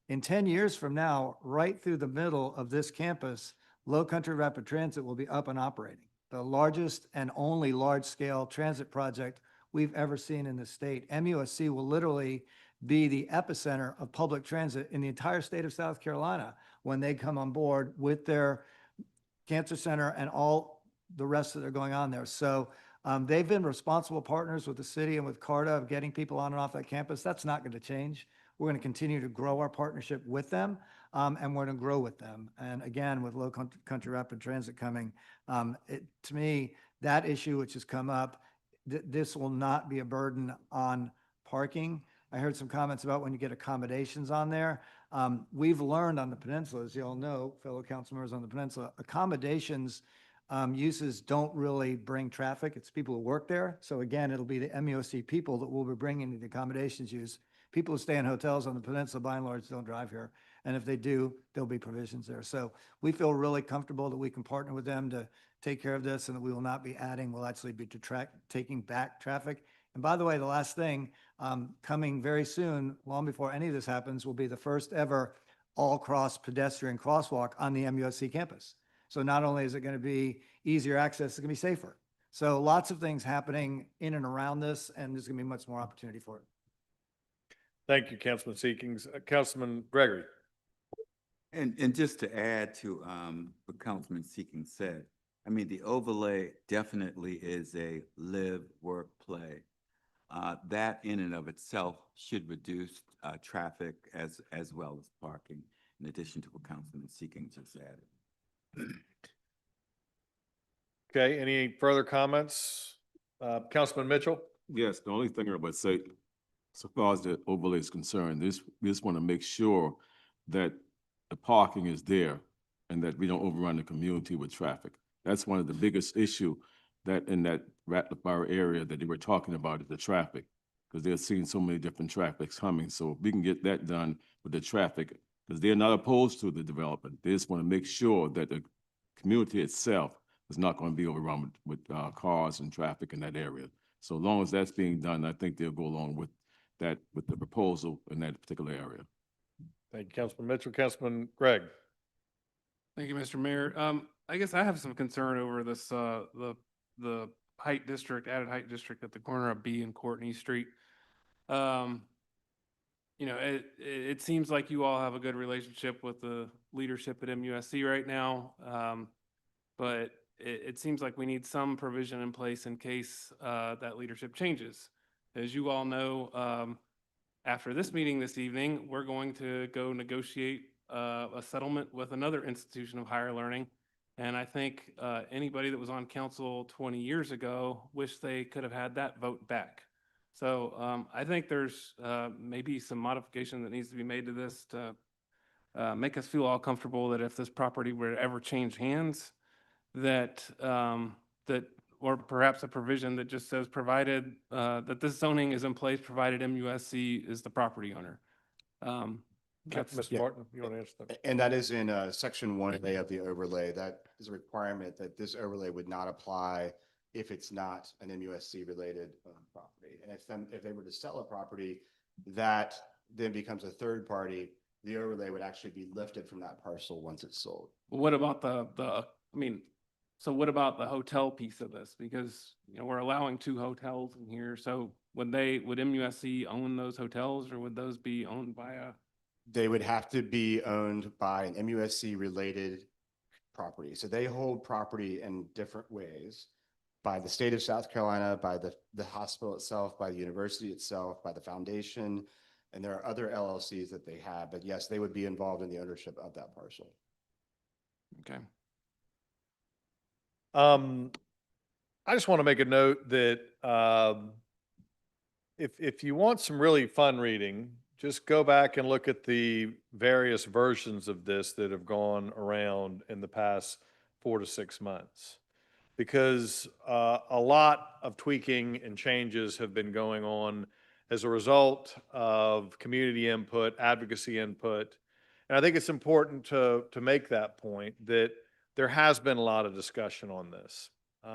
In 10 years from now, right through the middle of this campus, Low Country Rapid Transit will be up and operating. The largest and only large-scale transit project we've ever seen in the state. MUSC will literally be the epicenter of public transit in the entire state of South Carolina when they come on board with their cancer center and all the rest that are going on there. So they've been responsible partners with the city and with CARTA of getting people on and off that campus. That's not going to change. We're going to continue to grow our partnership with them, and we're going to grow with them. And again, with Low Country Rapid Transit coming, to me, that issue which has come up, this will not be a burden on parking. I heard some comments about when you get accommodations on there. We've learned on the peninsula, as you all know, fellow council members on the peninsula, accommodations uses don't really bring traffic. It's people who work there. So again, it'll be the MUSC people that will be bringing the accommodations use. People who stay in hotels on the peninsula, by and large, don't drive here. And if they do, there'll be provisions there. So we feel really comfortable that we can partner with them to take care of this, and that we will not be adding, we'll actually be taking back traffic. And by the way, the last thing, coming very soon, long before any of this happens, will be the first ever all-cross pedestrian crosswalk on the MUSC campus. So not only is it going to be easier access, it's going to be safer. So lots of things happening in and around this, and there's going to be much more opportunity for it. Thank you, Councilman Seekings. Councilman Gregory. And just to add to what Councilman Seeking said, I mean, the overlay definitely is a live, work, play. That in and of itself should reduce traffic as well as parking, in addition to what Councilman Seeking just added. Okay, any further comments? Councilman Mitchell? Yes, the only thing I would say, so far as the overlay is concerned, we just want to make sure that the parking is there and that we don't overrun the community with traffic. That's one of the biggest issue that in that Ratcliffe Borough area that they were talking about, is the traffic, because they're seeing so many different traffics coming. So if we can get that done with the traffic, because they're not opposed to the development. They just want to make sure that the community itself is not going to be overrun with cars and traffic in that area. So as long as that's being done, I think they'll go along with that, with the proposal in that particular area. Thank you, Councilman Mitchell. Councilman Gregg. Thank you, Mr. Mayor. I guess I have some concern over this, the height district, added height district at the corner of B and Courtney Street. You know, it seems like you all have a good relationship with the leadership at MUSC right now. but it seems like we need some provision in place in case that leadership changes. As you all know, after this meeting this evening, we're going to go negotiate a settlement with another institution of higher learning. And I think anybody that was on council 20 years ago wish they could have had that vote back. So I think there's maybe some modification that needs to be made to this to make us feel all comfortable that if this property were to ever change hands, that or perhaps a provision that just says provided that this zoning is in place, provided MUSC is the property owner. Mr. Martin, you want to answer that? And that is in section 1A of the overlay. That is a requirement that this overlay would not apply if it's not an MUSC related property. And if they were to sell a property that then becomes a third party, the overlay would actually be lifted from that parcel once it's sold. What about so what about the hotel piece of this? Because, we're allowing 2 hotels in here. So would MUSC own those hotels, or would those be owned by a? They would have to be owned by an MUSC related property. So they hold property in different ways, by the state of South Carolina, by the hospital itself, by the university itself, by the foundation, and there are other LLCs that they have. But yes, they would be involved in the ownership of that parcel. Okay. I just want to make a note that if you want some really fun reading, just go back and look at the various versions of this that have gone around in the past 4 to 6 months. Because a lot of tweaking and changes have been going on as a result of community input, advocacy input. And I think it's important to make that point that there has been a lot of discussion on this.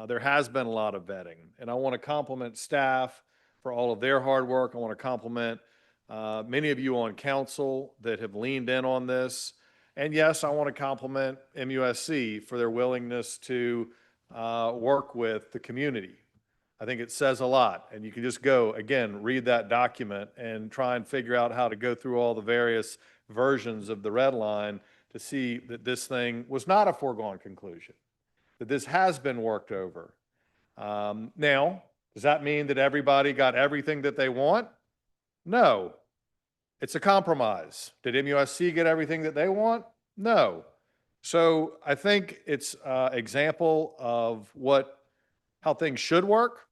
There has been a lot of vetting. And I want to compliment staff for all of their hard work. I want to compliment many of you on council that have leaned in on this. And yes, I want to compliment MUSC for their willingness to work with the community. I think it says a lot, and you can just go, again, read that document and try and figure out how to go through all the various versions of the red line to see that this thing was not a foregone conclusion, that this has been worked over. Now, does that mean that everybody got everything that they want? No. It's a compromise. Did MUSC get everything that they want? No. So I think it's an example of how things should work.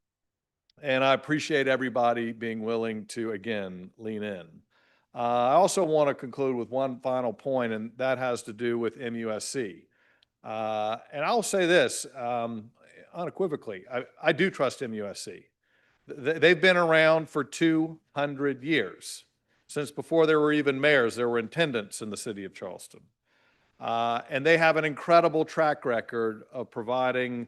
And I appreciate everybody being willing to, again, lean in. I also want to conclude with one final point, and that has to do with MUSC. And I'll say this unequivocally, I do trust MUSC. They've been around for 200 years. Since before there were even mayors, there were intendants in the city of Charleston. And they have an incredible track record of providing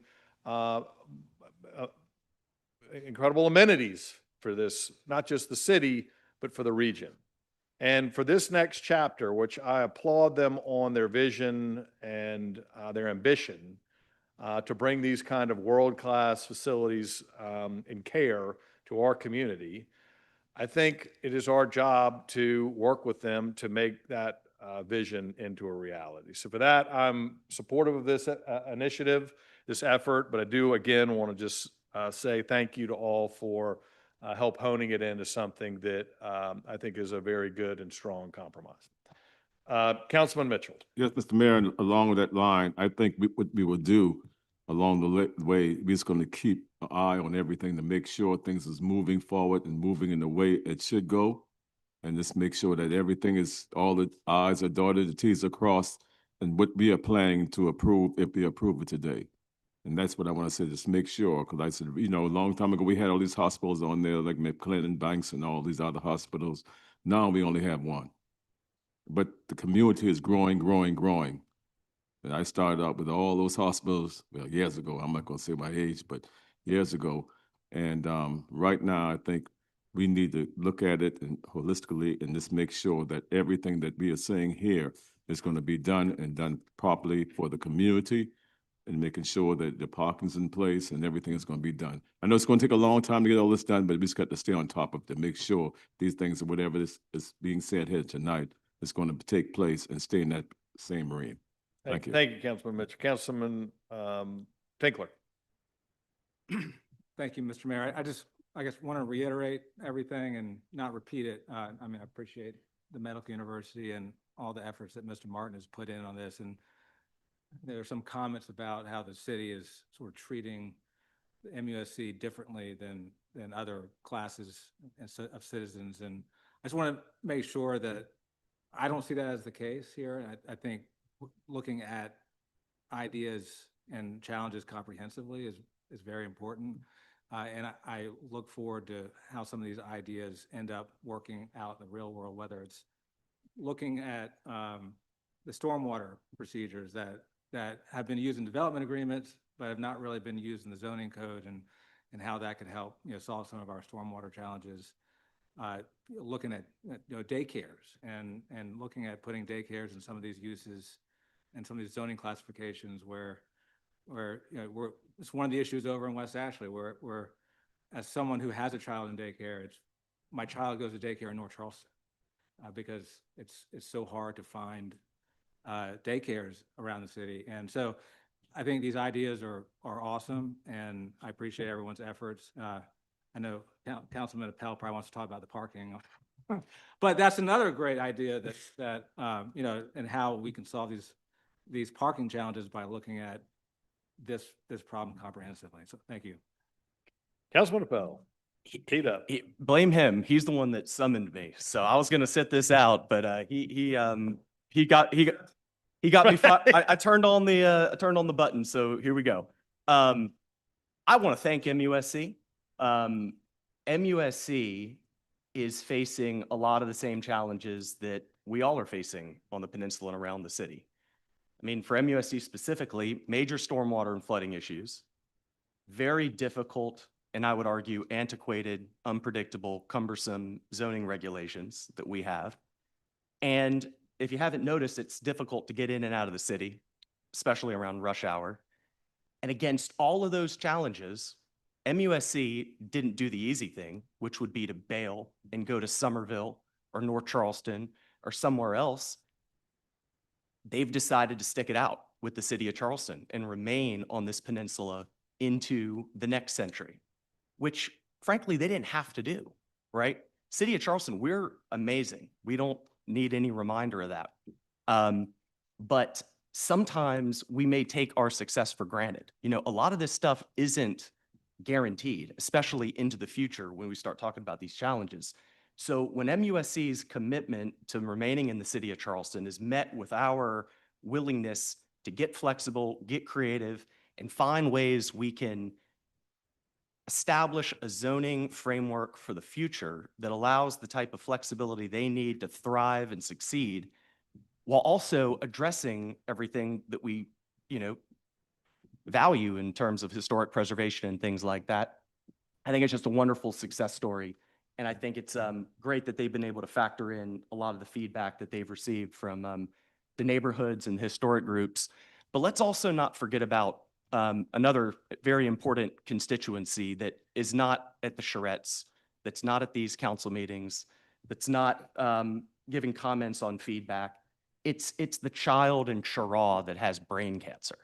incredible amenities for this, not just the city, but for the region. And for this next chapter, which I applaud them on their vision and their ambition to bring these kind of world-class facilities and care to our community, I think it is our job to work with them to make that vision into a reality. So for that, I'm supportive of this initiative, this effort, but I do, again, want to just say thank you to all for help honing it into something that I think is a very good and strong compromise. Councilman Mitchell. Yes, Mr. Mayor, and along with that line, I think what we will do along the way, we're just going to keep an eye on everything to make sure things is moving forward and moving in the way it should go. And just make sure that everything is, all the I's are dotted, the T's are crossed, and what we are planning to approve if we approve it today. And that's what I want to say, just make sure, because I said, a long time ago, we had all these hospitals on there, like McClellan, Banks, and all these other hospitals. Now we only have one. But the community is growing, growing, growing. And I started out with all those hospitals, well, years ago. I'm not going to say my age, but years ago. And right now, I think we need to look at it and holistically and just make sure that everything that we are saying here is going to be done and done properly for the community, and making sure that the parking's in place and everything is going to be done. I know it's going to take a long time to get all this done, but we just got to stay on top of it to make sure these things, whatever is being said here tonight, is going to take place and stay in that same arena. Thank you. Thank you, Councilman Mitchell. Councilman Tinkler. Thank you, Mr. Mayor. I guess, want to reiterate everything and not repeat it. I mean, I appreciate the Medical University and all the efforts that Mr. Martin has put in on this. And there are some comments about how the city is sort of treating the MUSC differently than other classes of citizens. And I just want to make sure that I don't see that as the case here. I think looking at ideas and challenges comprehensively is very important. And I look forward to how some of these ideas end up working out in the real world, whether it's looking at the stormwater procedures that have been used in development agreements, but have not really been used in the zoning code, and how that could help, solve some of our stormwater challenges. Looking at daycares and looking at putting daycares in some of these uses and some of these zoning classifications where it's one of the issues over in West Ashley where as someone who has a child in daycare, my child goes to daycare in North Charleston because it's so hard to find daycares around the city. And so I think these ideas are awesome, and I appreciate everyone's efforts. I know Councilman Appel probably wants to talk about the parking, but that's another great idea that and how we can solve these parking challenges by looking at this problem comprehensively. So thank you. Councilman Appel. Teed up. Blame him. He's the one that summoned me. So I was going to sit this out, but he got me. I turned on the button. So here we go. I want to thank MUSC. MUSC is facing a lot of the same challenges that we all are facing on the peninsula and around the city. I mean, for MUSC specifically, major stormwater and flooding issues, very difficult, and I would argue antiquated, unpredictable, cumbersome zoning regulations that we have. And if you haven't noticed, it's difficult to get in and out of the city, especially around rush hour. And against all of those challenges, MUSC didn't do the easy thing, which would be to bail and go to Somerville or North Charleston or somewhere else. They've decided to stick it out with the city of Charleston and remain on this peninsula into the next century, which frankly, they didn't have to do, right? City of Charleston, we're amazing. We don't need any reminder of that. But sometimes we may take our success for granted. A lot of this stuff isn't guaranteed, especially into the future when we start talking about these challenges. So when MUSC's commitment to remaining in the city of Charleston is met with our willingness to get flexible, get creative, and find ways we can establish a zoning framework for the future that allows the type of flexibility they need to thrive and succeed, while also addressing everything that we, value in terms of historic preservation and things like that. I think it's just a wonderful success story. And I think it's great that they've been able to factor in a lot of the feedback that they've received from the neighborhoods and historic groups. But let's also not forget about another very important constituency that is not at the charrettes, that's not at these council meetings, that's not giving comments on feedback. It's the child in Cheraw that has brain cancer,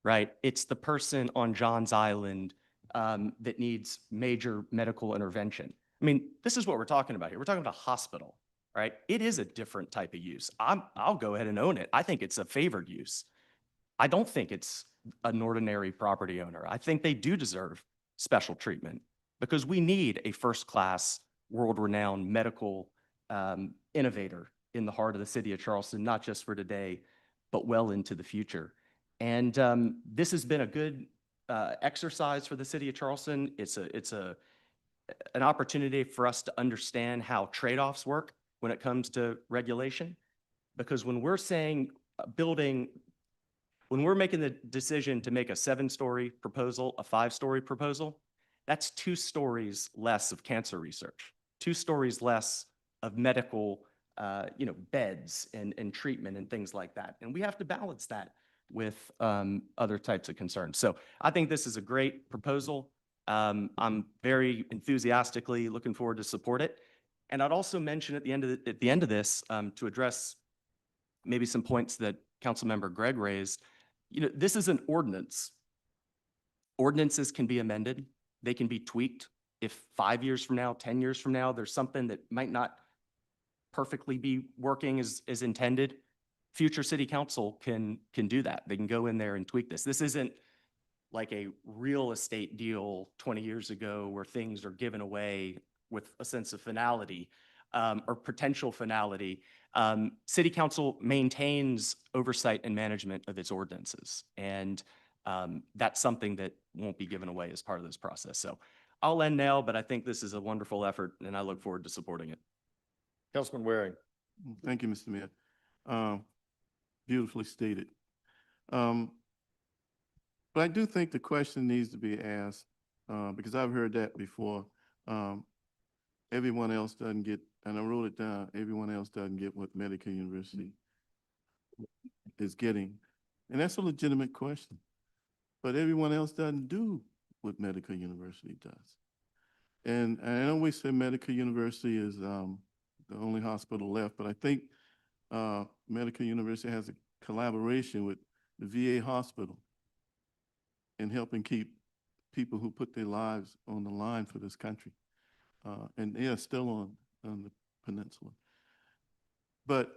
right? It's the person on Johns Island that needs major medical intervention. I mean, this is what we're talking about here. We're talking about a hospital, right? It is a different type of use. I'll go ahead and own it. I think it's a favored use. I don't think it's an ordinary property owner. I think they do deserve special treatment because we need a first-class, world-renowned medical innovator in the heart of the city of Charleston, not just for today, but well into the future. And this has been a good exercise for the city of Charleston. It's an opportunity for us to understand how trade-offs work when it comes to regulation. Because when we're saying when we're making the decision to make a 7-story proposal, a 5-story proposal, that's 2 stories less of cancer research, 2 stories less of medical, beds and treatment and things like that. And we have to balance that with other types of concerns. So I think this is a great proposal. I'm very enthusiastically looking forward to support it. And I'd also mention at the end of this to address maybe some points that Councilmember Gregg raised, this is an ordinance. Ordinances can be amended. They can be tweaked. If 5 years from now, 10 years from now, there's something that might not perfectly be working as intended, future city council can do that. They can go in there and tweak this. This isn't like a real estate deal 20 years ago where things are given away with a sense of finality or potential finality. City council maintains oversight and management of its ordinances. And that's something that won't be given away as part of this process. So I'll end now, but I think this is a wonderful effort and I look forward to supporting it. Councilman Waring. Thank you, Mr. Mayor. Beautifully stated. But I do think the question needs to be asked, because I've heard that before. Everyone else doesn't get, and I wrote it down, everyone else doesn't get what Medical University is getting. And that's a legitimate question. But everyone else doesn't do what Medical University does. And I always say Medical University is the only hospital left, but I think Medical University has a collaboration with the VA hospital in helping keep people who put their lives on the line for this country. And they are still on the peninsula. But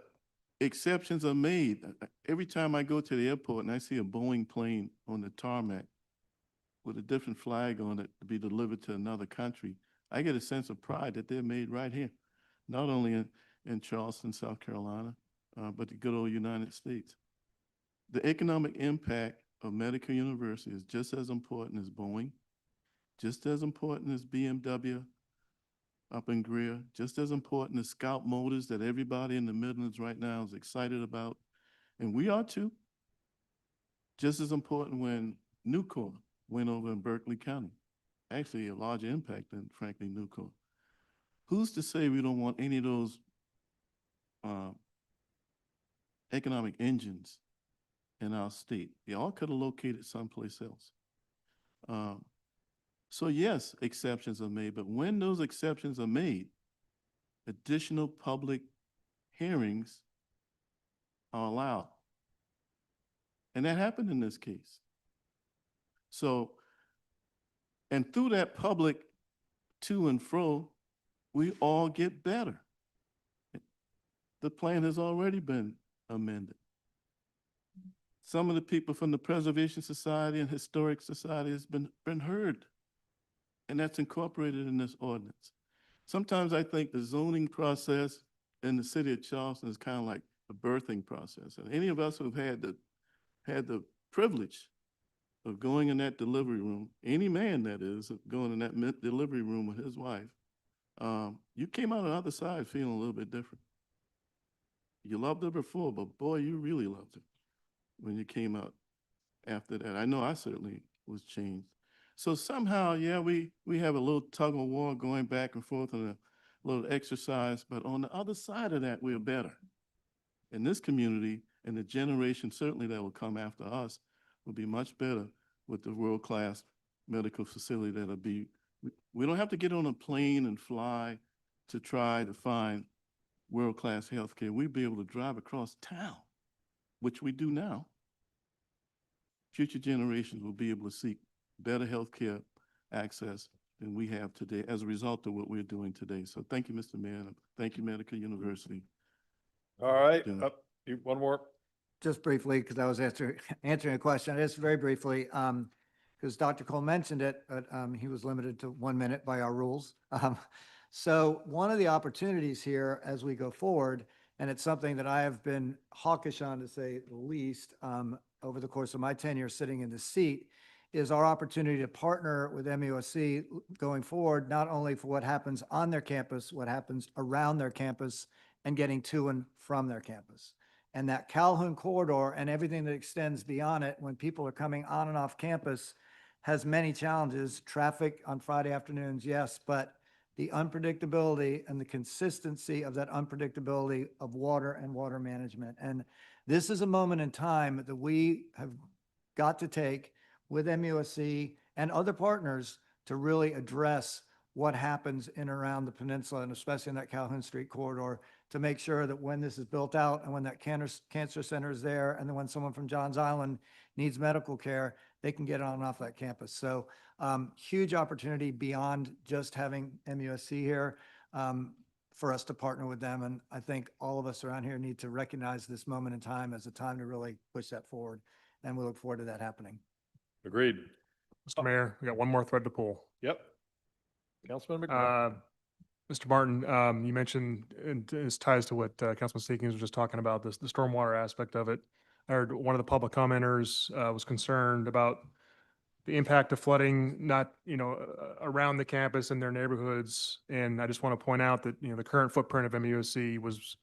exceptions are made. Every time I go to the airport and I see a Boeing plane on the tarmac with a different flag on it to be delivered to another country, I get a sense of pride that they're made right here, not only in Charleston, South Carolina, but the good old United States. The economic impact of Medical University is just as important as Boeing, just as important as BMW up in Greer, just as important as Scout Motors that everybody in the Midlands right now is excited about. And we are too. Just as important when Nucor went over in Berkeley County. Actually, a larger impact than, frankly, Nucor. Who's to say we don't want any of those economic engines in our state? They all could have located someplace else. So yes, exceptions are made, but when those exceptions are made, additional public hearings are allowed. And that happened in this case. So, and through that public to and fro, we all get better. The plan has already been amended. Some of the people from the Preservation Society and Historic Society has been heard. And that's incorporated in this ordinance. Sometimes I think the zoning process in the city of Charleston is kind of like a birthing process. And any of us who've had the privilege of going in that delivery room, any man that is, going in that delivery room with his wife, you came out on the other side feeling a little bit different. You loved her before, but boy, you really loved her when you came out after that. I know I certainly was changed. So somehow, yeah, we have a little tug of war going back and forth and a little exercise, but on the other side of that, we're better. And this community and the generation certainly that will come after us will be much better with the world-class medical facility that'll be. We don't have to get on a plane and fly to try to find world-class healthcare. We'll be able to drive across town, which we do now. Future generations will be able to seek better healthcare access than we have today as a result of what we're doing today. So thank you, Mr. Mayor. Thank you, Medical University. All right, Yeah. one more. Just briefly, because I was answering a question, just very briefly, because Dr. Cole mentioned it, but he was limited to 1 minute by our rules. So one of the opportunities here as we go forward, and it's something that I have been hawkish on, to say the least, over the course of my tenure sitting in the seat, is our opportunity to partner with MUSC going forward, not only for what happens on their campus, what happens around their campus, and getting to and from their campus. And that Calhoun corridor and everything that extends beyond it, when people are coming on and off campus, has many challenges. Traffic on Friday afternoons, yes, but the unpredictability and the consistency of that unpredictability of water and water management. And this is a moment in time that we have got to take with MUSC and other partners to really address what happens in and around the peninsula, and especially in that Calhoun Street corridor, to make sure that when this is built out and when that cancer center is there, and then when someone from Johns Island needs medical care, they can get on and off that campus. So huge opportunity beyond just having MUSC here for us to partner with them. And I think all of us around here need to recognize this moment in time as a time to really push that forward. And we look forward to that happening. Agreed. Mr. Mayor, we got one more thread to pull. Yep. Councilman McBride. Mr. Martin, you mentioned, and this ties to what Councilman Seekings was just talking about, the stormwater aspect of it. I heard one of the public commenters was concerned about the impact of flooding, not, around the campus and their neighborhoods. And I just want to point out that, the current footprint of MUSC was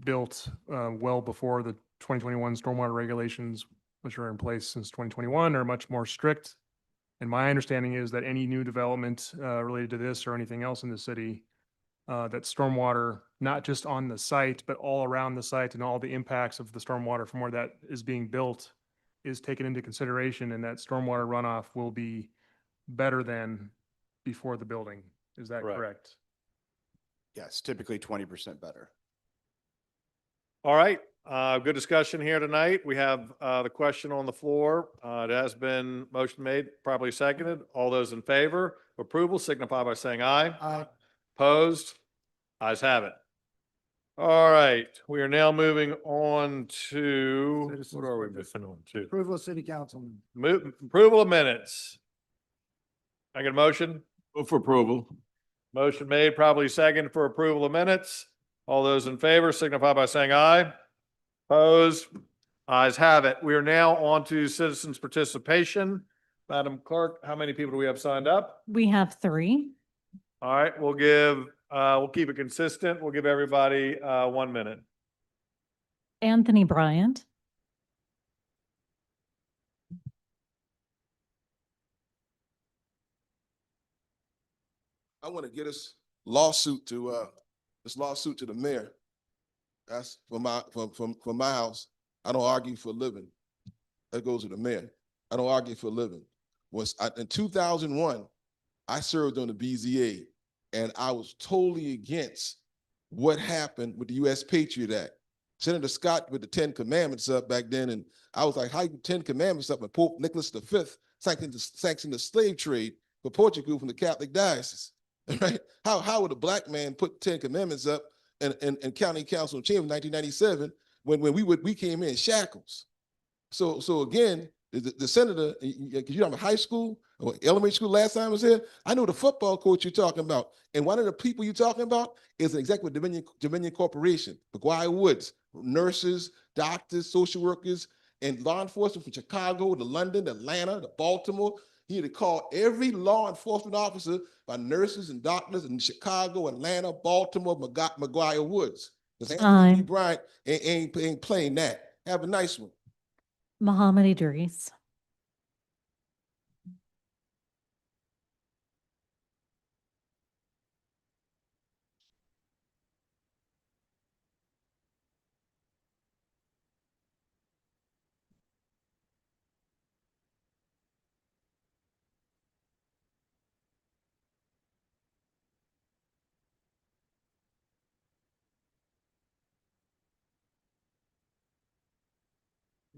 built well before the 2021 stormwater regulations, which are in place since 2021, are much more strict. And my understanding is that any new development related to this or anything else in the city, that stormwater, not just on the site, but all around the site and all the impacts of the stormwater from where that is being built is taken into consideration, and that stormwater runoff will be better than before the building. Is that correct? Yes, typically 20% better. All right, good discussion here tonight. We have the question on the floor. It has been motion made, probably seconded. All those in favor of approval signify by saying aye. Aye. Opposed? Ayes have it. All right, we are now moving on to, Citizens what are we petition. moving on to? Approval of city council. Approval of minutes. I get a motion? Move for approval. Motion made, probably second for approval of minutes. All those in favor signify by saying aye. Opposed? Ayes have it. We are now on to citizens' participation. Madam Clerk, how many people do we have signed up? We have 3. All right, we'll keep it consistent. We'll give everybody 1 minute. Anthony Bryant, I want to get this lawsuit to the mayor. That's from my house. I don't argue for a living. That goes to the mayor. I don't argue for a living. In 2001, I served on the BZA, and I was totally against what happened with the U.S. Patriot Act. Senator Scott with the 10 Commandments up back then, and I was like, how you 10 Commandments up? And Pope Nicholas V sanctioned the slave trade for Portugal from the Catholic diocese. Right? How would a black man put 10 Commandments up in County Council in Chamber in 1997 when we came in shackles? So again, the senator, because you're in high school or elementary school last time I was here, I know the football coach you're talking about. And one of the people you're talking about is an executive with Dominion Corporation, McGuire Woods, nurses, doctors, social workers, and law enforcement from Chicago to London, to Atlanta, to Baltimore. He had to call every law enforcement officer by nurses and doctors in Chicago, Atlanta, Baltimore, McGuire Woods. Because Anthony Bryant ain't playing that. Have a nice one. Muhammad Idris,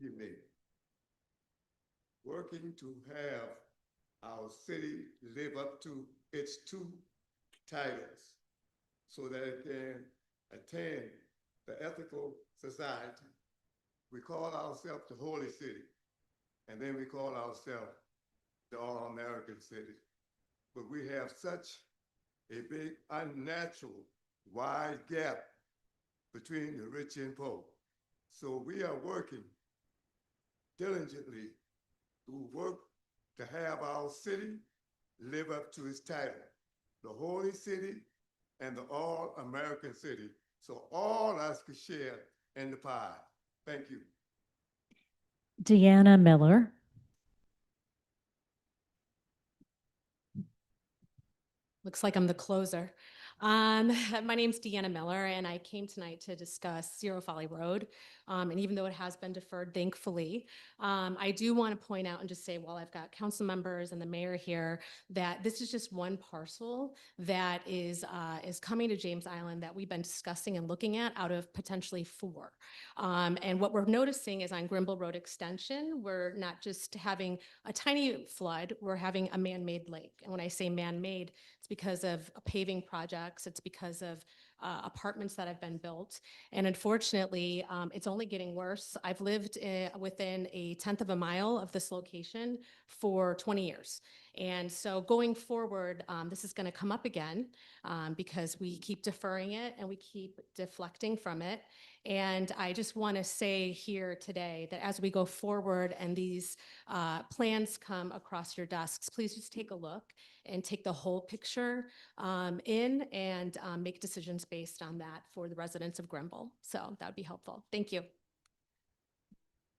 You may. Working to have our city live up to its 2 titles so that it can attain the ethical society. We call ourselves the Holy City, and then we call ourselves the All-American City. But we have such a big, unnatural, wide gap between the rich and poor. So we are working diligently to work to have our city live up to its title, the Holy City and the All-American City, so all us could share in the pie. Thank you. Deanna Miller, Looks like I'm the closer. My name's Deanna Miller, and I came tonight to discuss Zero Folly Road. And even though it has been deferred, thankfully, I do want to point out and just say, while I've got council members and the mayor here, that this is just one parcel that is coming to James Island that we've been discussing and looking at out of potentially 4. And what we're noticing is on Grimble Road Extension, we're not just having a tiny flood, we're having a man-made lake. And when I say man-made, it's because of paving projects, it's because of apartments that have been built. And unfortunately, it's only getting worse. I've lived within a 1/10 of a mile of this location for 20 years. And so going forward, this is going to come up again because we keep deferring it and we keep deflecting from it. And I just want to say here today that as we go forward and these plans come across your desks, please just take a look and take the whole picture in and make decisions based on that for the residents of Grimble. So that would be helpful. Thank you.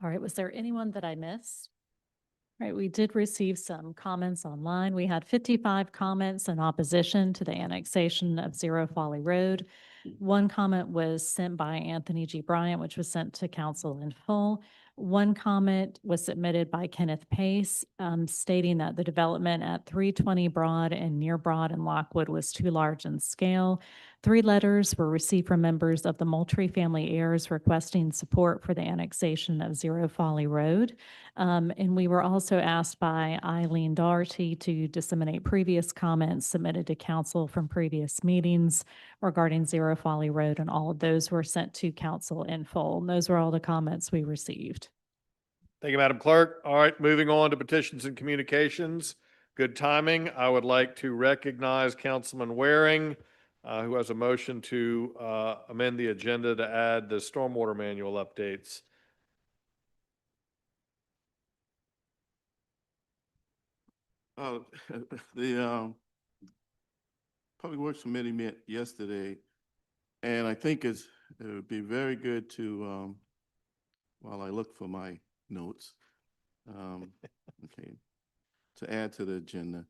All right, was there anyone that I missed? All right, we did receive some comments online. We had 55 comments in opposition to the annexation of Zero Folly Road. One comment was sent by Anthony G. Bryant, which was sent to council in full. One comment was submitted by Kenneth Pace, stating that the development at 320 Broad and near Broad and Lockwood was too large in scale. 3 letters were received from members of the Moultrie family heirs requesting support for the annexation of Zero Folly Road. And we were also asked by Eileen Doherty to disseminate previous comments submitted to council from previous meetings regarding Zero Folly Road, and all of those were sent to council in full. And those were all the comments we received. Thank you, Madam Clerk. All right, moving on to petitions and communications. Good timing. I would like to recognize Councilman Waring, who has a motion to amend the agenda to add the stormwater manual updates. The Public Works Committee met yesterday, and I think it would be very good to, while I look for my notes, okay, to add to the agenda.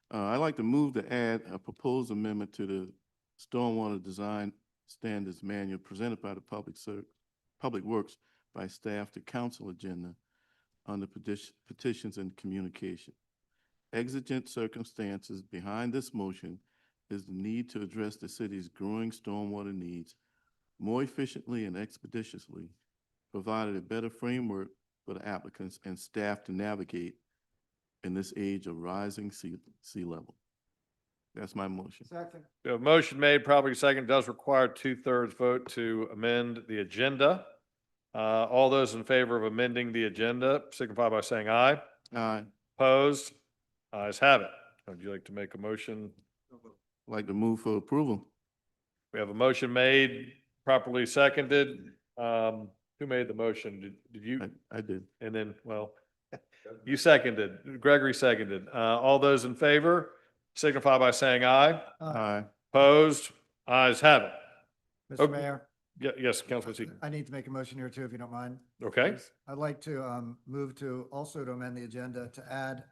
I'd like to move to add a proposed amendment to the Stormwater Design Standards Manual presented by the Public Works by staff to council agenda on the petitions and communication. Exigent circumstances behind this motion is the need to address the city's growing stormwater needs more efficiently and expeditiously, provided a better framework for the applicants and staff to navigate in this age of rising sea level. That's my motion. Second. We have a motion made, probably second, does require 2/3 vote to amend the agenda. All those in favor of amending the agenda signify by saying aye. Aye. Opposed? Ayes have it. Would you like to make a motion? I'd like to move for approval. We have a motion made, properly seconded. Who made the motion? Did you? I did. And then, well, you seconded. Gregory seconded. All those in favor signify by saying aye. Aye. Opposed? Ayes have it. Mr. Okay. Mayor, Yes, Councilman Seaton. I need to make a motion here too, if you don't mind. Okay. Please. I'd like to move to also to amend the agenda to add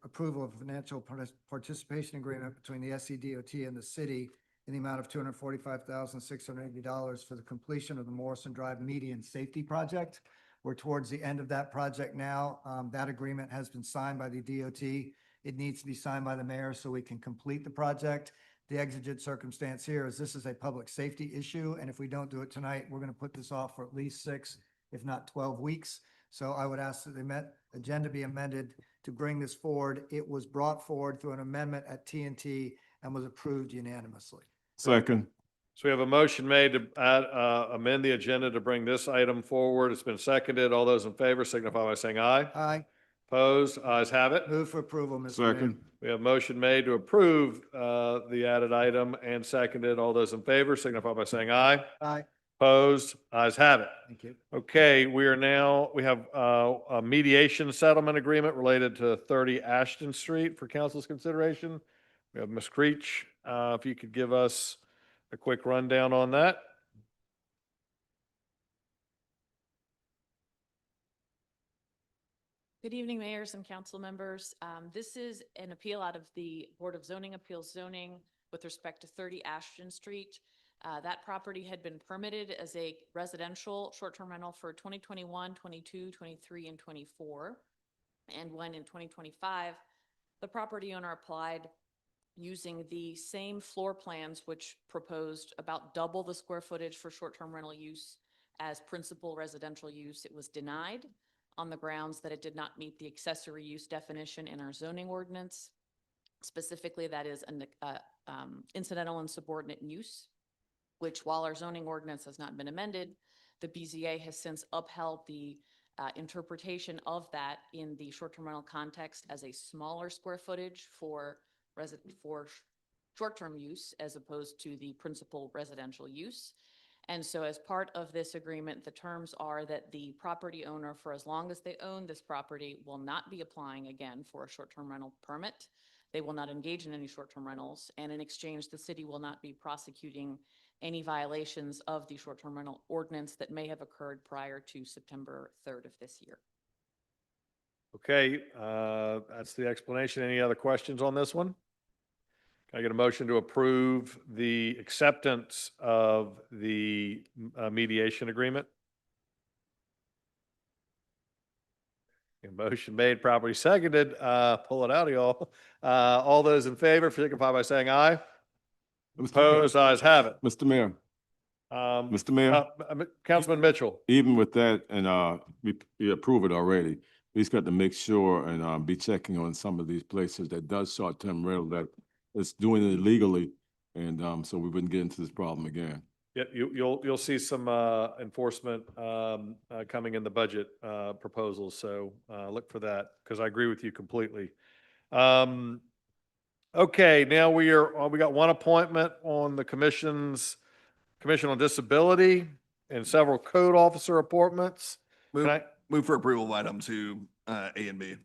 approval of financial participation agreement between the SCDOT and the city in the amount of $245,680 for the completion of the Morrison Drive Median Safety Project. We're towards the end of that project now. That agreement has been signed by the DOT. It needs to be signed by the mayor so we can complete the project. The exigent circumstance here is this is a public safety issue, and if we don't do it tonight, we're going to put this off for at least 6, if not 12 weeks. So I would ask that the agenda be amended to bring this forward. It was brought forward through an amendment at TNT and was approved unanimously. Second. So we have a motion made to amend the agenda to bring this item forward. It's been seconded. All those in favor signify by saying aye. Aye. Opposed? Ayes have it. Move for approval, Mr. Mayor. Second. We have a motion made to approve the added item and seconded. All those in favor signify by saying aye. Aye. Opposed? Ayes have it. Thank you. Okay, we have a mediation settlement agreement related to 30 Ashton Street for council's consideration. We have Ms. Creech. If you could give us a quick rundown on that. Good evening, mayors and council members. This is an appeal out of the Board of Zoning Appeals Zoning with respect to 30 Ashton Street. That property had been permitted as a residential short-term rental for 2021, 22, 23, and 24. And when in 2025, the property owner applied using the same floor plans, which proposed about double the square footage for short-term rental use as principal residential use, it was denied on the grounds that it did not meet the accessory use definition in our zoning ordinance. Specifically, that is an incidental and subordinate use, which while our zoning ordinance has not been amended, the BZA has since upheld the interpretation of that in the short-term rental context as a smaller square footage for short-term use as opposed to the principal residential use. And so as part of this agreement, the terms are that the property owner, for as long as they own this property, will not be applying again for a short-term rental permit. They will not engage in any short-term rentals. And in exchange, the city will not be prosecuting any violations of the short-term rental ordinance that may have occurred prior to September 3rd of this year. Okay, that's the explanation. Any other questions on this one? Can I get a motion to approve the acceptance of the mediation agreement? A motion made, properly seconded. Pull it out, y'all. All those in favor, signify by saying aye. Opposed, ayes have it. Mr. Mayor, Mr. Mayor, Councilman Mitchell. even with that, and we approve it already, we just got to make sure and be checking on some of these places that does short-term rental that is doing it illegally, and so we wouldn't get into this problem again. Yep, you'll see some enforcement coming in the budget proposals, so look for that, because I agree with you completely. Okay, now we got one appointment on the Commission on Disability and several code officer appointments. Move for approval of item 2, A and B.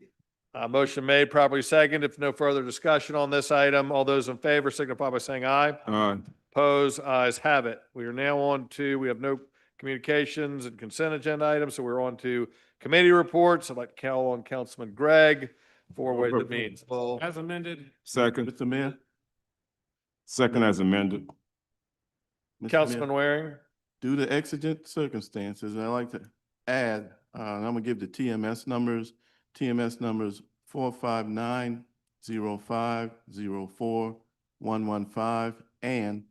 Motion made, properly second. If no further discussion on this item, all those in favor signify by saying aye. Aye. Opposed, ayes have it. We are now on to, we have no communications and consent agenda items, so we're on to committee reports. I'd like to call on Councilman Gregg for what it means. As amended. Second. Mr. Mayor? Second as amended. Councilman Waring? Due to exigent circumstances, I'd like to add, I'm gonna give the TMS numbers 459-05-04-115 and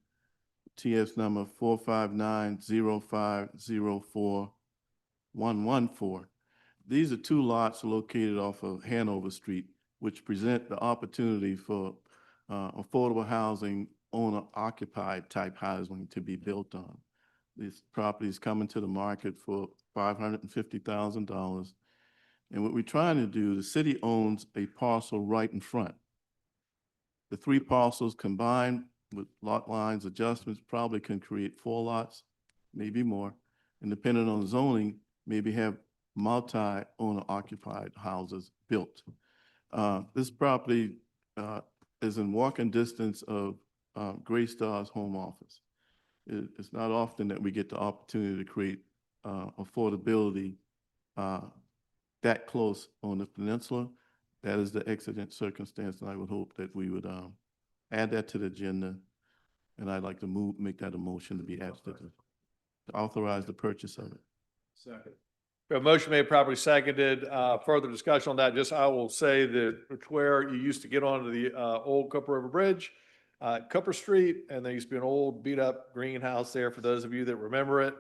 TS number 459-05-04-114. These are two lots located off of Hanover Street, which present the opportunity for affordable housing, owner-occupied type housing to be built on. These properties coming to the market for $550,000. And what we're trying to do, the city owns a parcel right in front. The 3 parcels combined with lot lines adjustments probably can create 4 lots, maybe more. And depending on zoning, maybe have multi-owner occupied houses built. This property is in walking distance of Gray Star's home office. It's not often that we get the opportunity to create affordability that close on the peninsula. That is the exigent circumstance, and I would hope that we would add that to the agenda. And I'd like to make that a motion to be asked to authorize the purchase of it. Second. A motion made, properly seconded. Further discussion on that, just I will say that it's where you used to get onto the old Cooper River Bridge, Cooper Street, and there used to be an old beat-up greenhouse there for those of you that remember it.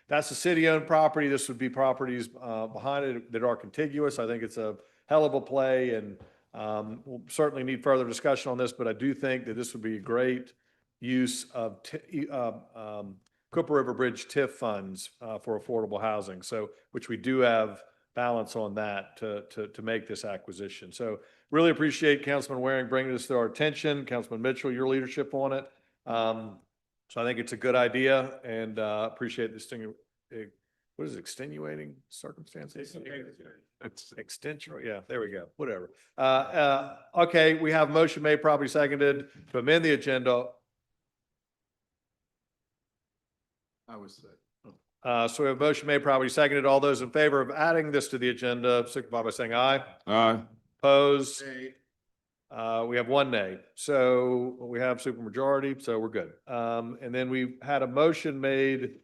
That's a city-owned property. This would be properties behind it that are contiguous. I think it's a hell of a play, and we'll certainly need further discussion on this, but I do think that this would be a great use of Cooper River Bridge TIF funds for affordable housing, so which we do have balance on that to make this acquisition. So really appreciate Councilman Waring bringing this to our attention. Councilman Mitchell, your leadership on it. So I think it's a good idea, and appreciate this thing. What is it, extenuating circumstances? It's extension. Yeah, there we go. Whatever. Okay, we have motion made, properly seconded to amend the agenda. I would say. So we have a motion made, properly seconded. All those in favor of adding this to the agenda, signify by saying aye. Aye. Opposed? We have one nay. So we have supermajority, so we're good. And then we had a motion made.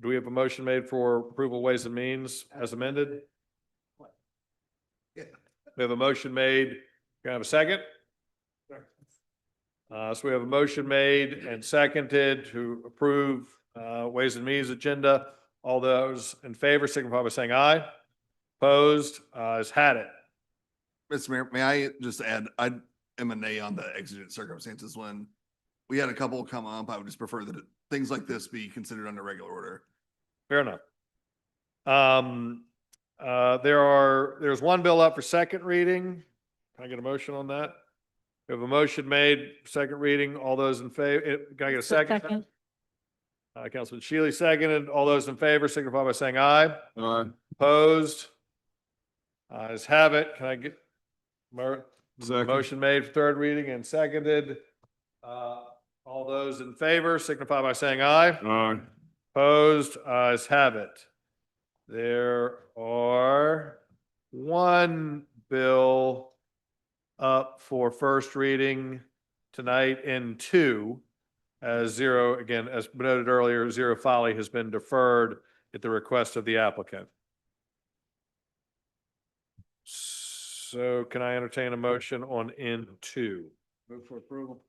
Do we have a motion made for approval of Ways and Means as amended? Yeah. We have a motion made. Can I have a second? So we have a motion made and seconded to approve Ways and Means agenda. All those in favor signify by saying aye. Opposed, has had it. Mr. Mayor, may I just add, I am a nay on the exigent circumstances when we had a couple come up. I would just prefer that things like this be considered under regular order. Fair enough. There's one bill up for second reading. Can I get a motion on that? We have a motion made, second reading. All those in favor, can I get a second? Second. Councilman Shealy seconded. All those in favor signify by saying aye. Aye. Opposed? Ayes have it. Can I get Second. motion made for third reading and seconded? All those in favor signify by saying aye. Aye. Opposed? Ayes have it. There are one bill up for first reading tonight and two. As zero, again, as noted earlier, Zero Folly has been deferred at the request of the applicant. So can I entertain a motion on N2? Move for approval.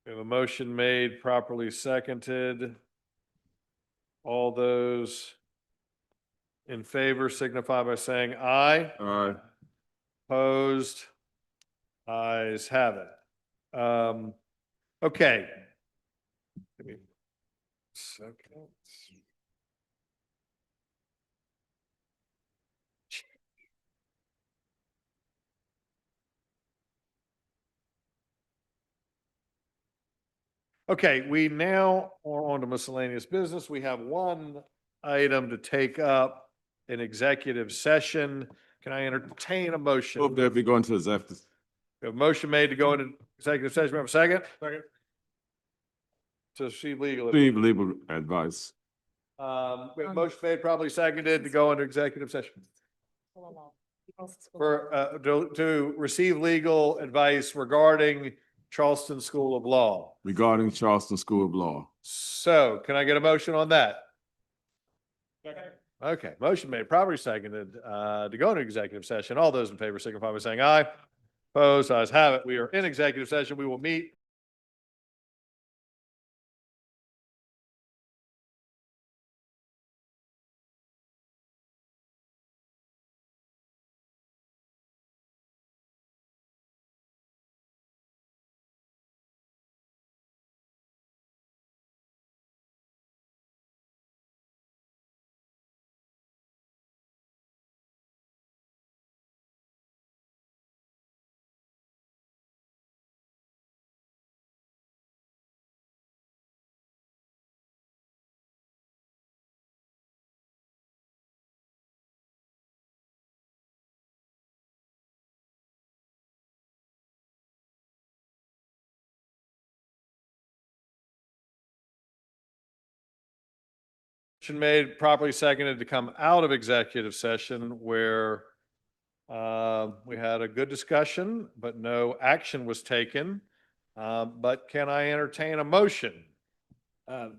We have a motion made, properly seconded. All those in favor signify by saying aye. Aye. Opposed? Ayes have it. Okay. Give me a second. Okay, we now are on to miscellaneous business. We have one item to take up in executive session. Can I entertain a motion? Hope that we go into executive. We have a motion made to go into executive session. We have a second? Second. To receive legal. Receive legal advice. We have a motion made, probably seconded to go into executive session. For, to receive legal advice regarding Charleston School of Law. Regarding Charleston School of Law. So can I get a motion on that? Okay, motion made, properly seconded, to go into executive session. All those in favor signify by saying aye. Opposed, ayes have it. We are in executive session. We will meet. Motion made, properly seconded to come out of executive session where we had a good discussion, but no action was taken. But can I entertain a motion? Did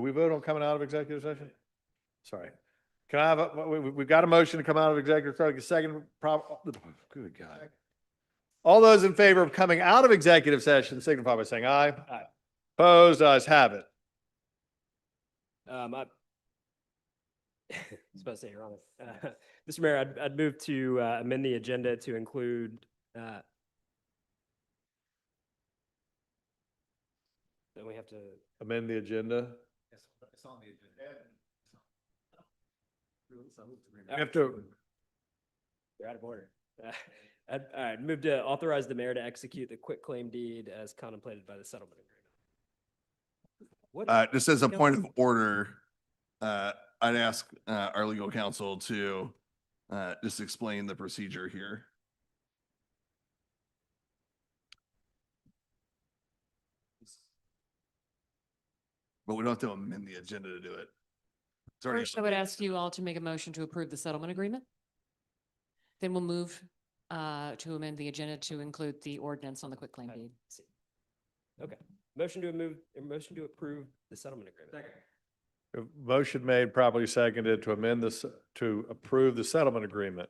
we vote on coming out of executive session? Sorry. Can I have we've got a motion to come out of executive session, second, good God. All those in favor of coming out of executive session signify by saying aye. Aye. Opposed, ayes have it. I was about to say you're on it. Mr. Mayor, I'd move to amend the agenda to include then we have to amend the agenda. Yes, it's on the agenda. We have to. They're out of order. I'd move to authorize the mayor to execute the quitclaim deed as contemplated by the settlement agreement. Just as a point of order, I'd ask our legal counsel to just explain the procedure here. But we don't have to amend the agenda to do it. It's already- First, I would ask you all to make a motion to approve the settlement agreement. Then we'll move to amend the agenda to include the ordinance on the quitclaim deed. Okay, motion to approve the settlement agreement. Motion made, properly seconded to amend this, to approve the settlement agreement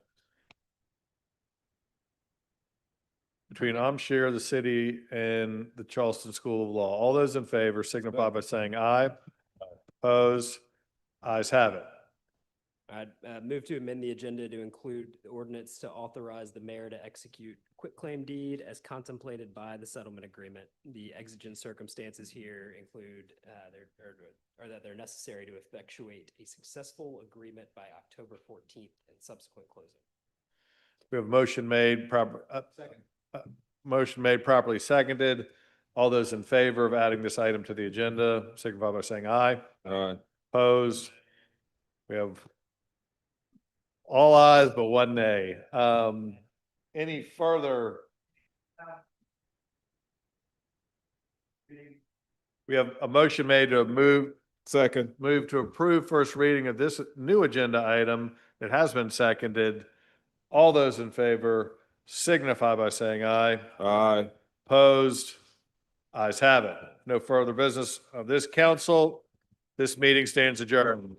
between Amshire, the city, and the Charleston School of Law. All those in favor signify by saying aye. Opposed? Ayes have it. I'd move to amend the agenda to include the ordinance to authorize the mayor to execute quitclaim deed as contemplated by the settlement agreement. The exigent circumstances here include that they're necessary to effectuate a successful agreement by October 14th and subsequent closing. We have a motion made, motion made, properly seconded. All those in favor of adding this item to the agenda signify by saying aye. Aye. Opposed? We have all ayes but one nay. Any further? We have a motion made to move to approve first reading of this new agenda item that has been seconded. All those in favor signify by saying aye. Aye. Opposed? Ayes have it. No further business of this council. This meeting stands adjourned.